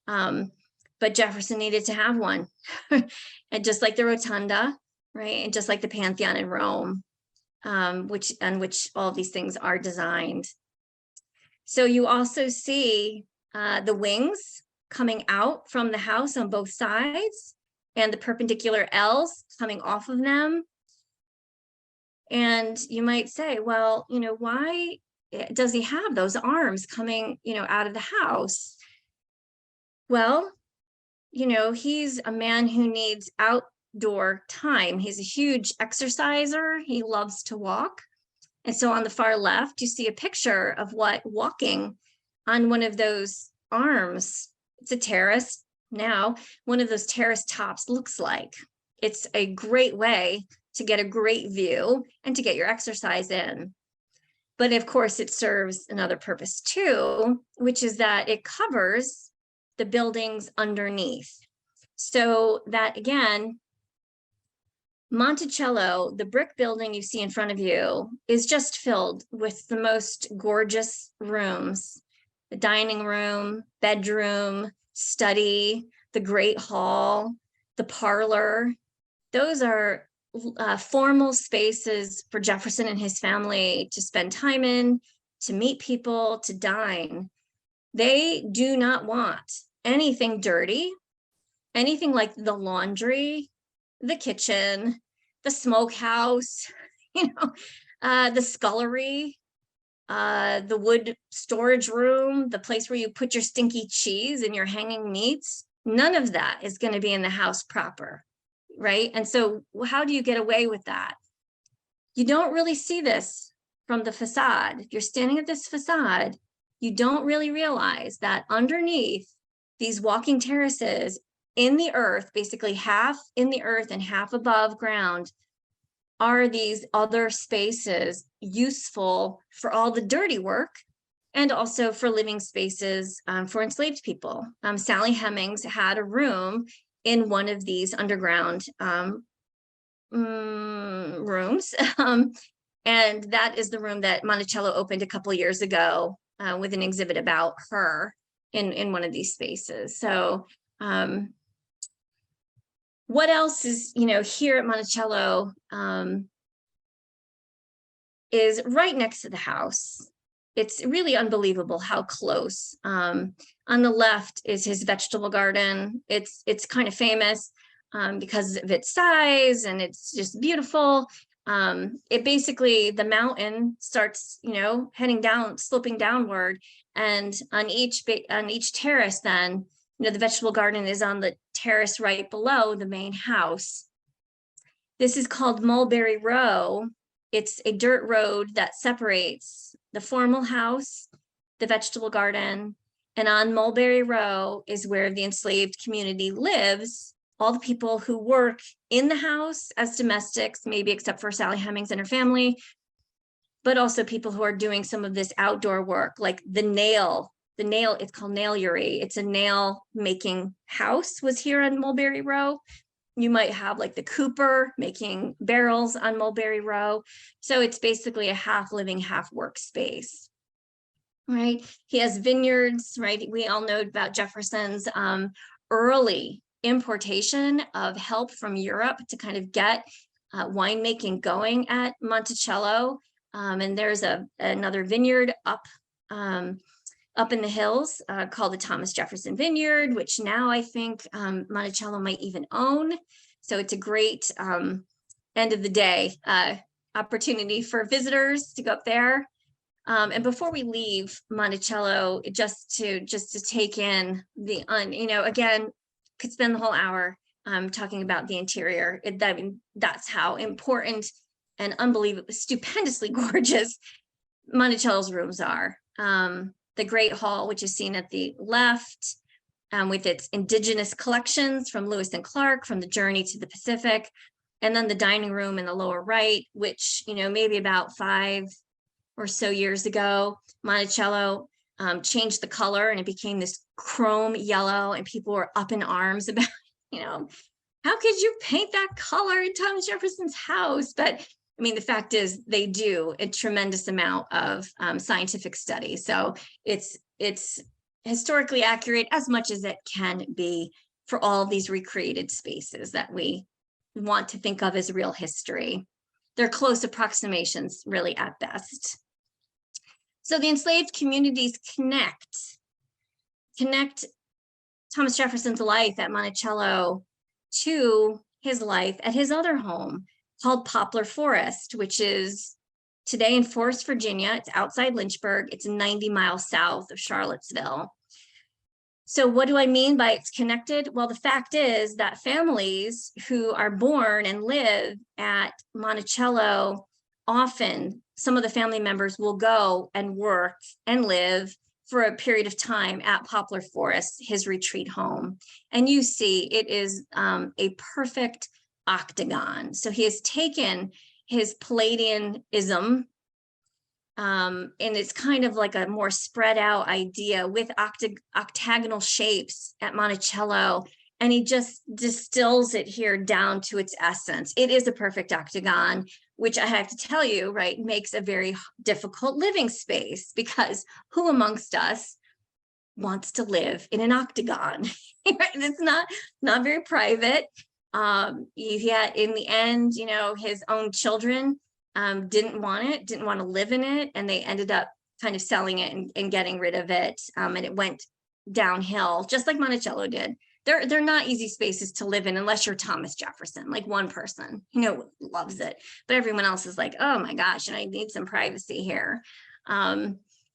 But Jefferson needed to have one. And just like the Rotunda, right? And just like the Pantheon in Rome, on which all of these things are designed. So you also see the wings coming out from the house on both sides, and the perpendicular L's coming off of them. And you might say, well, why does he have those arms coming, out of the house? Well, he's a man who needs outdoor time. He's a huge exerciser. He loves to walk. And so on the far left, you see a picture of what walking on one of those arms, it's a terrace now, one of those terrace tops looks like. It's a great way to get a great view and to get your exercise in. But of course, it serves another purpose too, which is that it covers the buildings underneath. So that again, Monticello, the brick building you see in front of you, is just filled with the most gorgeous rooms. The dining room, bedroom, study, the great hall, the parlor. Those are formal spaces for Jefferson and his family to spend time in, to meet people, to dine. They do not want anything dirty, anything like the laundry, the kitchen, the smokehouse, the scullery, the wood storage room, the place where you put your stinky cheese and your hanging meats. None of that is going to be in the house proper, right? And so how do you get away with that? You don't really see this from the facade. If you're standing at this facade, you don't really realize that underneath these walking terraces in the earth, basically half in the earth and half above ground, are these other spaces useful for all the dirty work and also for living spaces for enslaved people. Sally Hemings had a room in one of these underground rooms. And that is the room that Monticello opened a couple years ago with an exhibit about her in one of these spaces. So what else is, here at Monticello is right next to the house. It's really unbelievable how close. On the left is his vegetable garden. It's kind of famous because of its size, and it's just beautiful. It basically, the mountain starts, heading down, sloping downward, and on each terrace, then, the vegetable garden is on the terrace right below the main house. This is called Mulberry Row. It's a dirt road that separates the formal house, the vegetable garden, and on Mulberry Row is where the enslaved community lives. All the people who work in the house as domestics, maybe except for Sally Hemings and her family, but also people who are doing some of this outdoor work, like the nail, it's called Nailery. It's a nail making house was here on Mulberry Row. You might have like the cooper making barrels on Mulberry Row. So it's basically a half living, half work space, right? He has vineyards, right? We all know about Jefferson's early importation of help from Europe to kind of get winemaking going at Monticello. And there's another vineyard up in the hills called the Thomas Jefferson Vineyard, which now I think Monticello might even own. So it's a great end of the day opportunity for visitors to go up there. And before we leave Monticello, just to take in the, again, could spend the whole hour talking about the interior. That's how important and unbelievably, stupendously gorgeous Monticello's rooms are. The Great Hall, which is seen at the left, with its indigenous collections from Lewis and Clark, from the Journey to the Pacific, and then the dining room in the lower right, which, maybe about 5 or so years ago, Monticello changed the color and it became this chrome yellow, and people were up in arms about, how could you paint that color in Thomas Jefferson's house? But I mean, the fact is they do a tremendous amount of scientific study. So it's historically accurate as much as it can be for all of these recreated spaces that we want to think of as real history. They're close approximations, really, at best. So the enslaved communities connect Thomas Jefferson's life at Monticello to his life at his other home called Poplar Forest, which is today in Forest, Virginia. It's outside Lynchburg. It's 90 miles south of Charlottesville. So what do I mean by it's connected? Well, the fact is that families who are born and live at Monticello, often some of the family members will go and work and live for a period of time at Poplar Forest, his retreat home. And you see, it is a perfect octagon. So he has taken his Palladianism, and it's kind of like a more spread out idea with octagonal shapes at Monticello, and he just distills it here down to its essence. It is a perfect octagon, which I have to tell you, right, makes a very difficult living space, because who amongst us wants to live in an octagon? Right? It's not very private. Yet in the end, his own children didn't want to live in it, and they ended up kind of selling it and getting rid of it. And it went downhill, just like Monticello did. They're not easy spaces to live in unless you're Thomas Jefferson, like one person, loves it, but everyone else is like, oh my gosh, and I need some privacy here.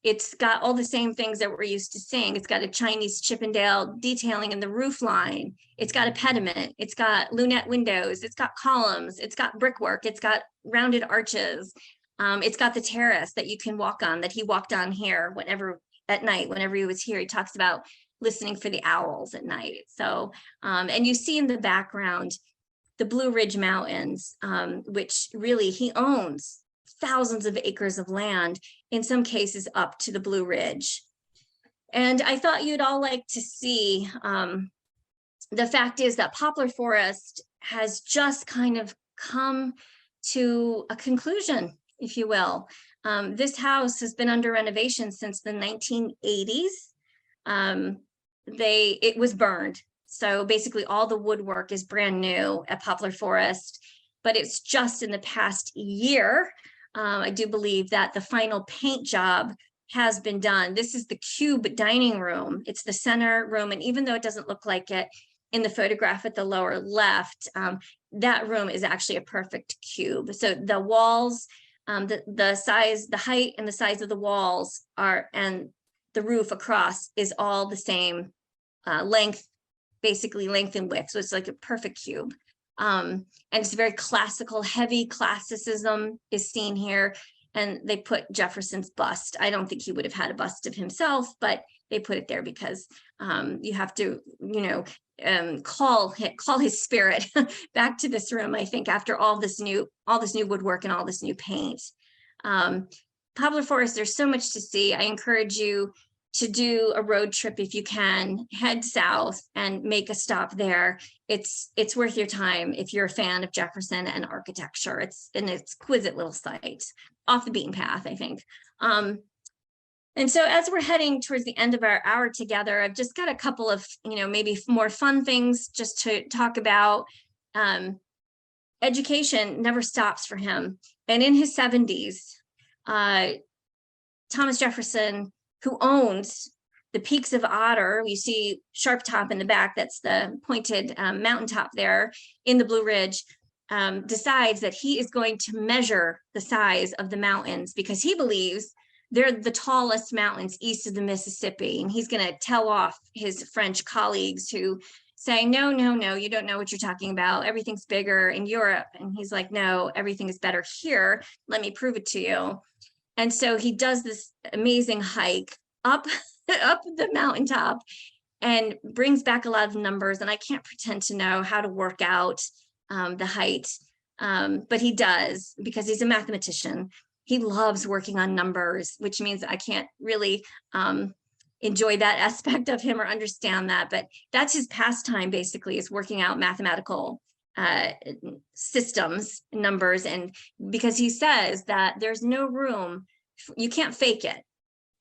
It's got all the same things that we're used to seeing. It's got a Chinese Chippendale detailing in the roof line. It's got a pediment. It's got lunette windows. It's got columns. It's got brickwork. It's got rounded arches. It's got the terrace that you can walk on, that he walked on here at night, whenever he was here. He talks about listening for the owls at night. So, and you see in the background, the Blue Ridge Mountains, which really he owns thousands of acres of land, in some cases up to the Blue Ridge. And I thought you'd all like to see, the fact is that Poplar Forest has just kind of come to a conclusion, if you will. This house has been under renovation since the 1980s. It was burned. So basically all the woodwork is brand new at Poplar Forest, but it's just in the past year, I do believe that the final paint job has been done. This is the cube dining room. It's the center room. And even though it doesn't look like it in the photograph at the lower left, that room is actually a perfect cube. So the walls, the size, the height and the size of the walls and the roof across is all the same length, basically length and width. So it's like a perfect cube. And it's very classical, heavy classicism is seen here. And they put Jefferson's bust. I don't think he would have had a bust of himself, but they put it there because you have to, call his spirit back to this room, I think, after all this new woodwork and all this new paint. Poplar Forest, there's so much to see. I encourage you to do a road trip if you can. Head south and make a stop there. It's worth your time if you're a fan of Jefferson and architecture. It's an exquisite little site off the beaten path, I think. And so as we're heading towards the end of our hour together, I've just got a couple of, maybe more fun things just to talk about. Education never stops for him. And in his 70s, Thomas Jefferson, who owns the Peaks of Otter, you see Sharp Top in the back, that's the pointed mountaintop there in the Blue Ridge, decides that he is going to measure the size of the mountains because he believes they're the tallest mountains east of the Mississippi. And he's going to tell off his French colleagues who say, no, you don't know what you're talking about. Everything's bigger in Europe. And he's like, no, everything is better here. Let me prove it to you. And so he does this amazing hike up the mountaintop and brings back a lot of numbers. And I can't pretend to know how to work out the height, but he does because he's a mathematician. He loves working on numbers, which means I can't really enjoy that aspect of him or understand that. But that's his pastime, basically, is working out mathematical systems, numbers. And because he says that there's no room, you can't fake it.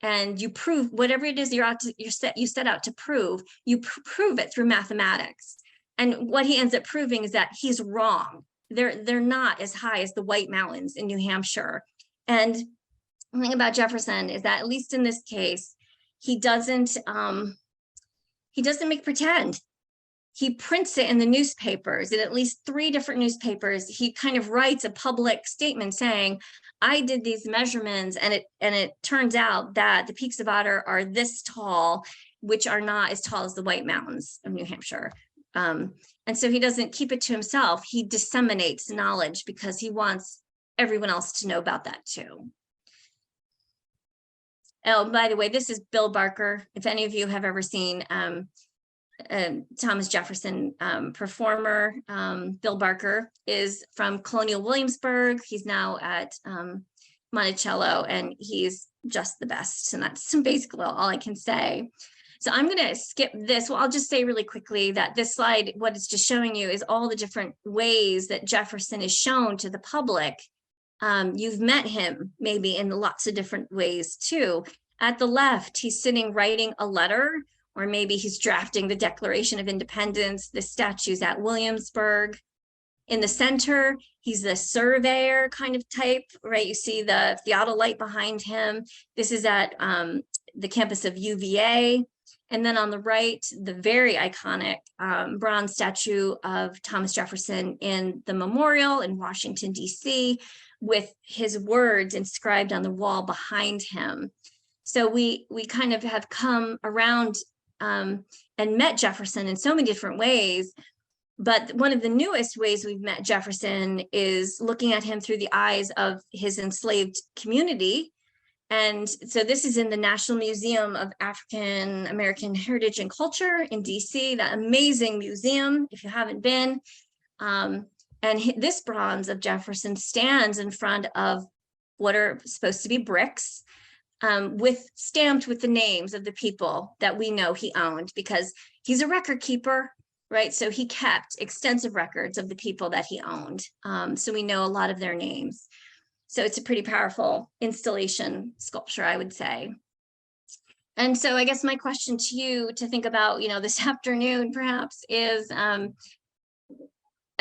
And you prove whatever it is you set out to prove, you prove it through mathematics. And what he ends up proving is that he's wrong. They're not as high as the White Mountains in New Hampshire. And the thing about Jefferson is that, at least in this case, he doesn't make pretend. He prints it in the newspapers, in at least 3 different newspapers. He kind of writes a public statement saying, I did these measurements, and it turns out that the Peaks of Otter are this tall, which are not as tall as the White Mountains of New Hampshire. And so he doesn't keep it to himself. He disseminates knowledge because he wants everyone else to know about that too. Oh, by the way, this is Bill Barker. If any of you have ever seen Thomas Jefferson performer, Bill Barker is from Colonial Williamsburg. He's now at Monticello, and he's just the best. And that's basically all I can say. So I'm going to skip this. Well, I'll just say really quickly that this slide, what it's just showing you is all the different ways that Jefferson is shown to the public. You've met him maybe in lots of different ways too. At the left, he's sitting writing a letter, or maybe he's drafting the Declaration of Independence. The statue's at Williamsburg. In the center, he's the surveyor kind of type, right? You see the theodolite behind him. This is at the campus of UVA. And then on the right, the very iconic bronze statue of Thomas Jefferson in the memorial in Washington, D.C., with his words inscribed on the wall behind him. So we kind of have come around and met Jefferson in so many different ways. But one of the newest ways we've met Jefferson is looking at him through the eyes of his enslaved community. And so this is in the National Museum of African American Heritage and Culture in DC, that amazing museum, if you haven't been. And this bronze of Jefferson stands in front of what are supposed to be bricks, stamped with the names of the people that we know he owned, because he's a record keeper. right? So he kept extensive records of the people that he owned. So we know a lot of their names. So it's a pretty powerful installation sculpture, I would say. And so I guess my question to you to think about, this afternoon perhaps is, I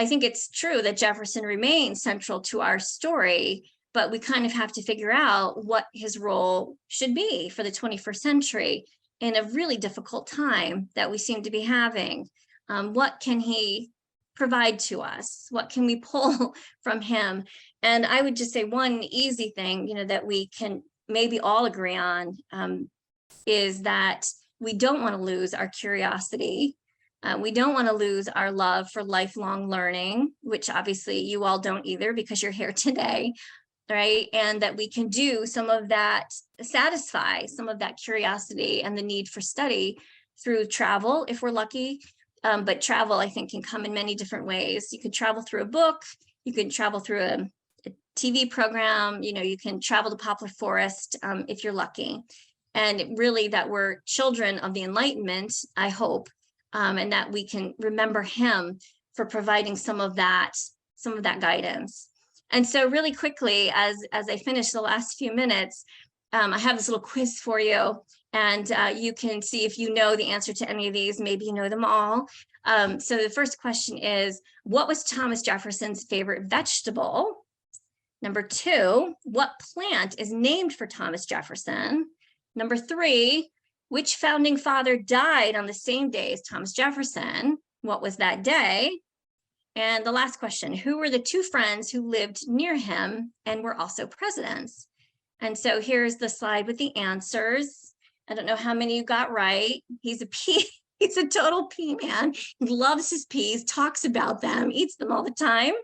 think it's true that Jefferson remains central to our story, but we kind of have to figure out what his role should be for the 21st century in a really difficult time that we seem to be having. What can he provide to us? What can we pull from him? And I would just say one easy thing, that we can maybe all agree on is that we don't want to lose our curiosity. We don't want to lose our love for lifelong learning, which obviously you all don't either because you're here today, right? And that we can do some of that, satisfy some of that curiosity and the need for study through travel, if we're lucky. But travel, I think, can come in many different ways. You can travel through a book, you can travel through a TV program, you can travel to Poplar Forest if you're lucky. And really that we're children of the Enlightenment, I hope, and that we can remember him for providing some of that guidance. And so really quickly, as I finish the last few minutes, I have this little quiz for you, and you can see if you know the answer to any of these. Maybe you know them all. So the first question is, what was Thomas Jefferson's favorite vegetable? Number 2, what plant is named for Thomas Jefferson? Number 3, which founding father died on the same day as Thomas Jefferson? What was that day? And the last question, who were the 2 friends who lived near him and were also presidents? And so here's the slide with the answers. I don't know how many you got right. He's a pea, he's a total pea man. He loves his peas, talks about them, eats them all the time.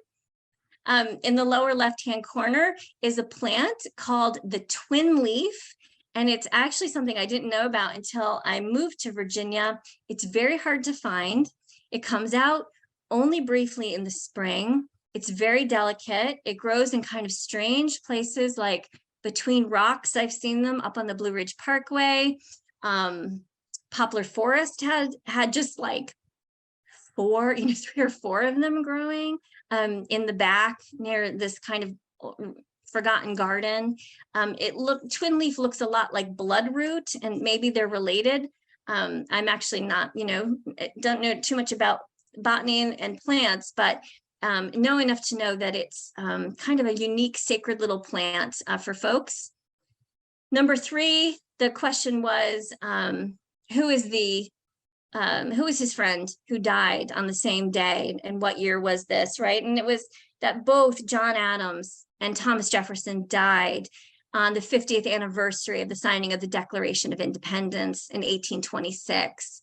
In the lower left-hand corner is a plant called the twin leaf. And it's actually something I didn't know about until I moved to Virginia. It's very hard to find. It comes out only briefly in the spring. It's very delicate. It grows in kind of strange places, like between rocks. I've seen them up on the Blue Ridge Parkway. Poplar Forest had just like 4, 3 or 4 of them growing in the back near this kind of forgotten garden. Twin leaf looks a lot like bloodroot, and maybe they're related. I'm actually not, don't know too much about botany and plants, but know enough to know that it's kind of a unique sacred little plant for folks. Number 3, the question was, who is his friend who died on the same day, and what year was this, right? And it was that both John Adams and Thomas Jefferson died on the 50th anniversary of the signing of the Declaration of Independence in 1826.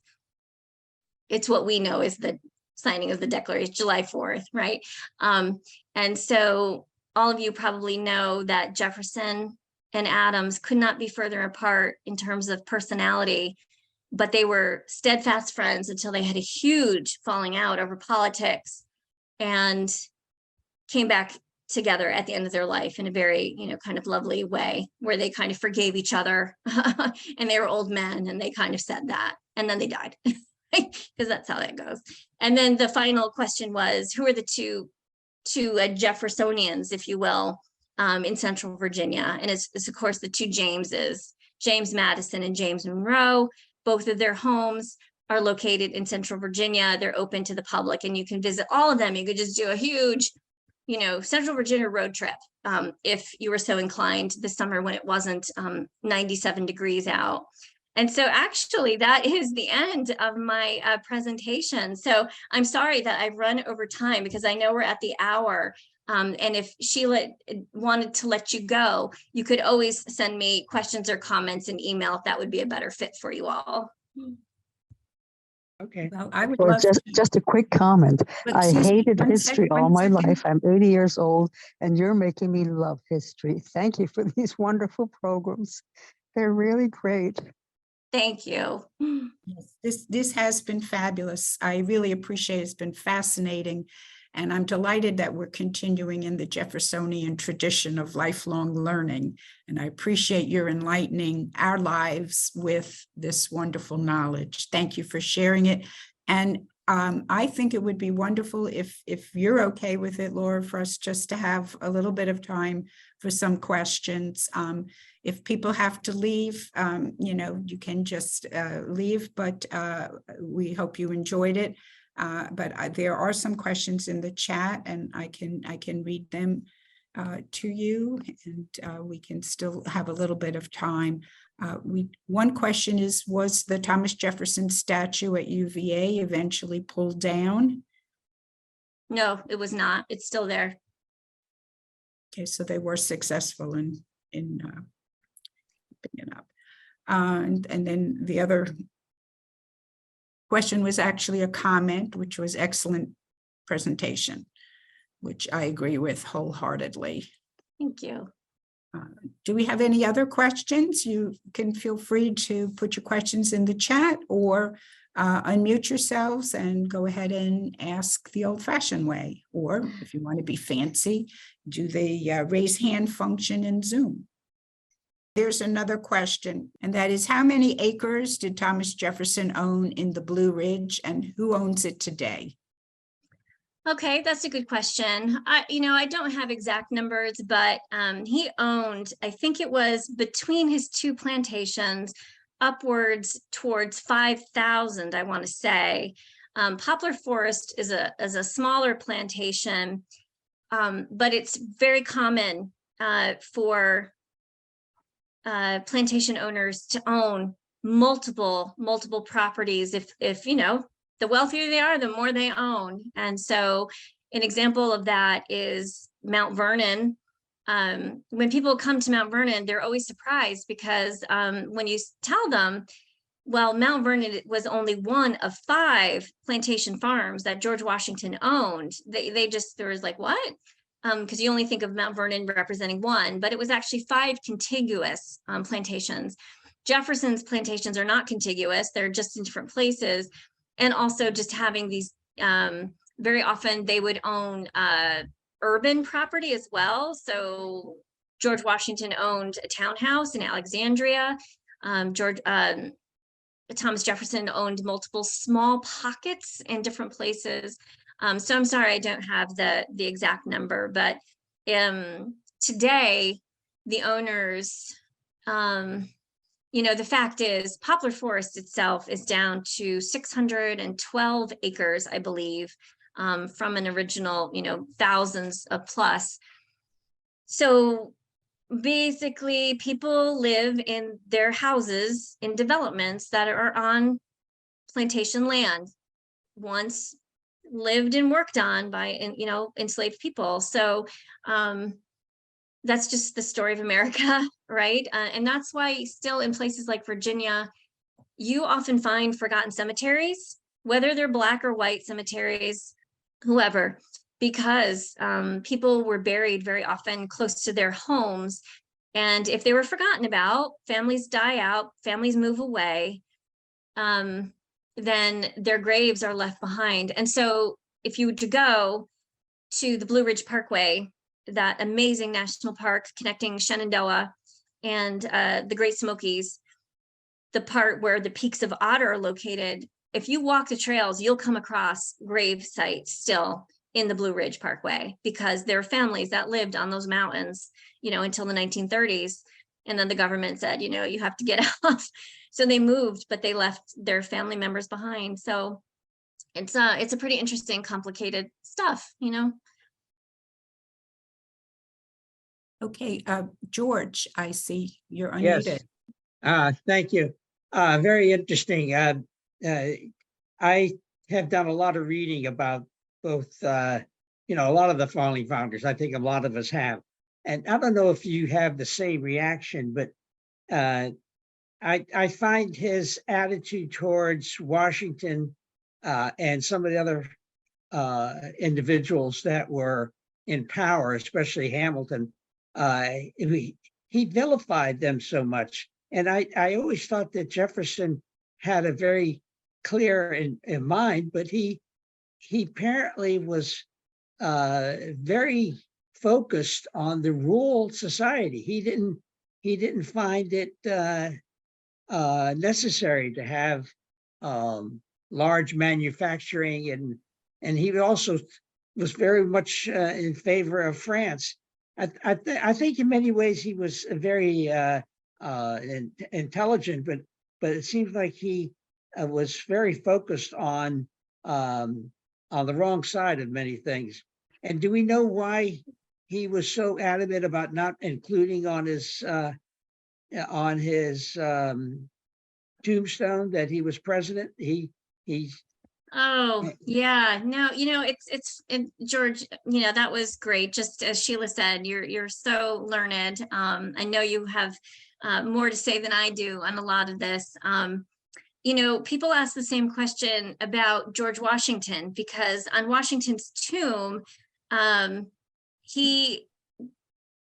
It's what we know as the signing of the Declaration, July 4th, right? And so all of you probably know that Jefferson and Adams could not be further apart in terms of personality, but they were steadfast friends until they had a huge falling out over politics and came back together at the end of their life in a very, kind of lovely way, where they kind of forgave each other and they were old men and they kind of said that, and then they died because that's how that goes. And then the final question was, who are the two Jeffersonians, if you will, in Central Virginia? And it's of course the 2 Jameses, James Madison and James Monroe. Both of their homes are located in Central Virginia. They're open to the public, and you can visit all of them. You could just do a huge, Central Virginia road trip if you were so inclined this summer when it wasn't 97 degrees out. And so actually that is the end of my presentation. So I'm sorry that I've run over time because I know we're at the hour. And if Sheila wanted to let you go, you could always send me questions or comments in email if that would be a better fit for you all. Okay. Well, I would Well, love just a quick comment. I hated one history second, all one my second. life. I'm 80 years old, and you're making me love history. Thank you for these wonderful programs. They're really great. Thank you. Yes, this has been fabulous. I really appreciate it. It's been fascinating. And I'm delighted that we're continuing in the Jeffersonian tradition of lifelong learning. And I appreciate your enlightening our lives with this wonderful knowledge. Thank you for sharing it. And I think it would be wonderful if you're okay with it, Laura, for us just to have a little bit of time for some questions. If people have to leave, you can just leave, but we hope you enjoyed it. But there are some questions in the chat, and I can read them to you, and we can still have a little bit of time. One question is, was the Thomas Jefferson statue at UVA eventually pulled down? No, it was not. It's still there. Okay, so they were successful in keeping it up. And then the other question was actually a comment, which was excellent presentation, which I agree with wholeheartedly. Thank you. Do we have any other questions? You can feel free to put your questions in the chat or unmute yourselves and go ahead and ask the old-fashioned way. Or if you want to be fancy, do the raise hand function in Zoom. There's another question, and that is, how many acres did Thomas Jefferson own in the Blue Ridge, and who owns it today? Okay, that's a good question. I don't have exact numbers, but he owned, I think it was between his two plantations, upwards towards 5,000, I want to say. Poplar Forest is a smaller plantation, but it's very common for plantation owners to own multiple properties. If the wealthier they are, the more they own. And so an example of that is Mount Vernon. When people come to Mount Vernon, they're always surprised because when you tell them, well, Mount Vernon was only one of 5 plantation farms that George Washington owned, there was like, what? Because you only think of Mount Vernon representing one, but it was actually 5 contiguous plantations. Jefferson's plantations are not contiguous, they're just in different places. And also just having these, very often they would own urban property as well. So George Washington owned a townhouse in Alexandria. Thomas Jefferson owned multiple small pockets in different places. So I'm sorry, I don't have the exact number, but today the owners, the fact is Poplar Forest itself is down to 612 acres, I believe, from an original, thousands of plus. So basically people live in their houses in developments that are on plantation land, once lived and worked on by, enslaved people. So that's just the story of America, right? And that's why still in places like Virginia, you often find forgotten cemeteries, whether they're Black or white cemeteries, whoever, because people were buried very often close to their homes. And if they were forgotten about, families die out, families move away, then their graves are left behind. And so if you were to go to the Blue Ridge Parkway, that amazing national park connecting Shenandoah and the Great Smokies, the part where the peaks of Otter are located, if you walk the trails, you'll come across grave sites still in the Blue Ridge Parkway, because there are families that lived on those mountains, until the 1930s. And then the government said, you have to get off. So they moved, but they left their family members behind. So it's a pretty interesting, complicated stuff, Okay, George, I see you're unmuted. Yes, thank you. Very interesting. I have done a lot of reading about both, a lot of the founding founders. I think a lot of us have. And I don't know if you have the same reaction, but I find his attitude towards Washington and some of the other individuals that were in power, especially Hamilton, he vilified them so much. And I always thought that Jefferson had a very clear in mind, but he apparently was very focused on the rural society. He didn't find it necessary to have large manufacturing, and he also was very much in favor of France. I think in many ways he was very intelligent, but it seems like he was very focused on the wrong side of many things. And do we know why he was so adamant about not including on his tombstone that he was president? Oh, yeah, no, George, that was great. Just as Sheila said, you're so learned. I know you have more to say than I do on a lot of this. People ask the same question about George Washington, because on Washington's tomb,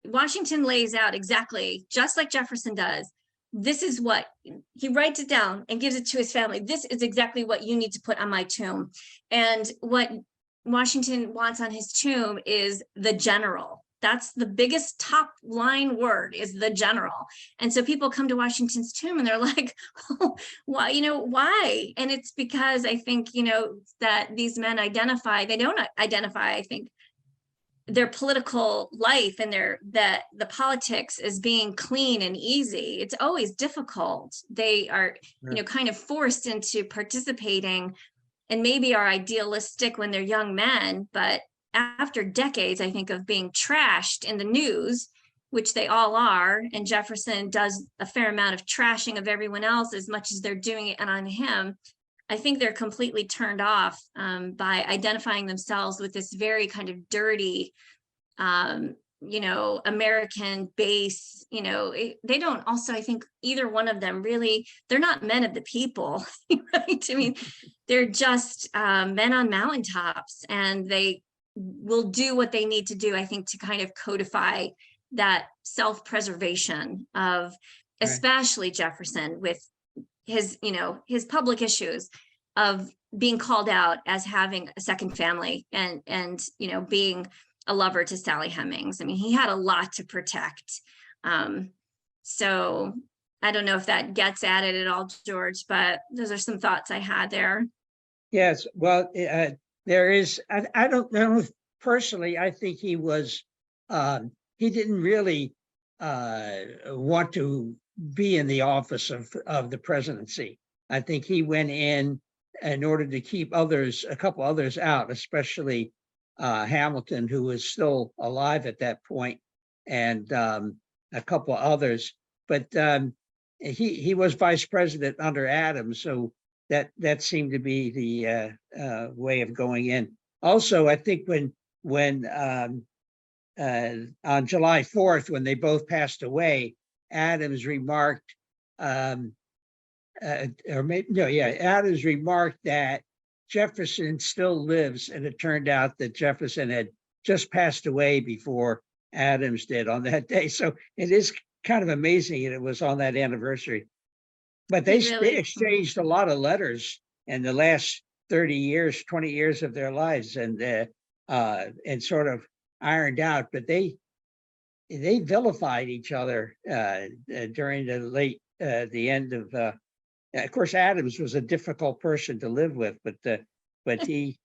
Washington lays out exactly, just like Jefferson does. This is what he writes it down and gives it to his family. This is exactly what you need to put on my tomb. And what Washington wants on his tomb is the general. That's the biggest top line word, is the general. And so people come to Washington's tomb and they're like, oh, why, why? And it's because I think, that these men they don't identify, I think, their political life and the politics as being clean and easy. It's always difficult. They are, kind of forced into participating, and maybe are idealistic when they're young men, but after decades, I think, of being trashed in the news, which they all are, and Jefferson does a fair amount of trashing of everyone else as much as they're doing it on him, I think they're completely turned off by identifying themselves with this very kind of dirty, American base. They don't also, I think, either one of them really, they're not men of the people, right? I mean, they're just men on mountaintops, and they will do what they need to do, I think, to kind of codify that self-preservation of, especially Jefferson, with his public issues of being called out as having a second family and being a lover to Sally Hemings. I mean, he had a lot to protect. So I don't know if that gets at it at all, George, but those are some thoughts I had there. Yes, well, there is, I don't know, personally, I think he was, he didn't really want to be in the office of the presidency. I think he went in order to keep a couple others out, especially Hamilton, who was still alive at that point, and a couple others. But he was vice president under Adams, so that seemed to be the way of going in. Also, I think when on July 4th, when they both passed away, Adams remarked, Adams remarked that Jefferson still lives, and it turned out that Jefferson had just passed away before Adams did on that day. So it is kind of amazing that it was on that anniversary. But they exchanged a lot of letters in the last 30 years, 20 years of their lives, and sort of ironed out. But they vilified each other during the end of course, Adams was a difficult person to live with, but he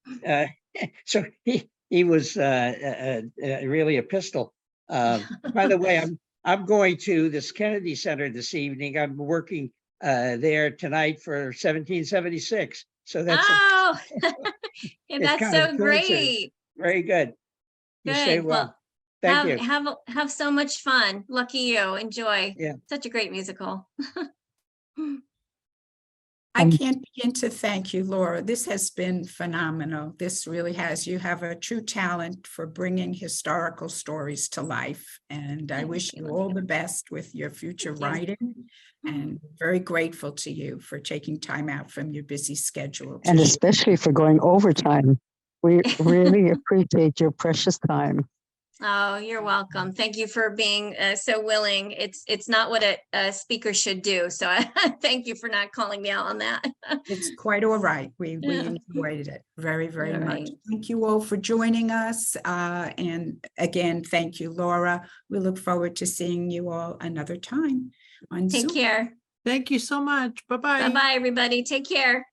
so he was really a pistol. By the way, I'm going to this Kennedy Center this evening. I'm working there tonight for 1776. So that's that's so great. Very good. You say well. Thank you. Have so much fun. Lucky you. Enjoy. Yeah. Such a great musical. I can't begin to thank you, Laura. This has been phenomenal. This really has. You have a true talent for bringing historical stories to life. And I wish you all the best with your future writing. And very grateful to you for taking time out from your busy schedule. And especially for going overtime. We really appreciate your precious time. Oh, you're welcome. Thank you for being so willing. It's not what a speaker should do. So thank you for not calling me out on that. It's quite all right. We enjoyed it very, very much. Thank you all for joining us. And again, thank you, Laura. We look forward to seeing you all another time on Zoom. Take care. Thank you so much. Bye-bye. Bye-bye, everybody. Take care.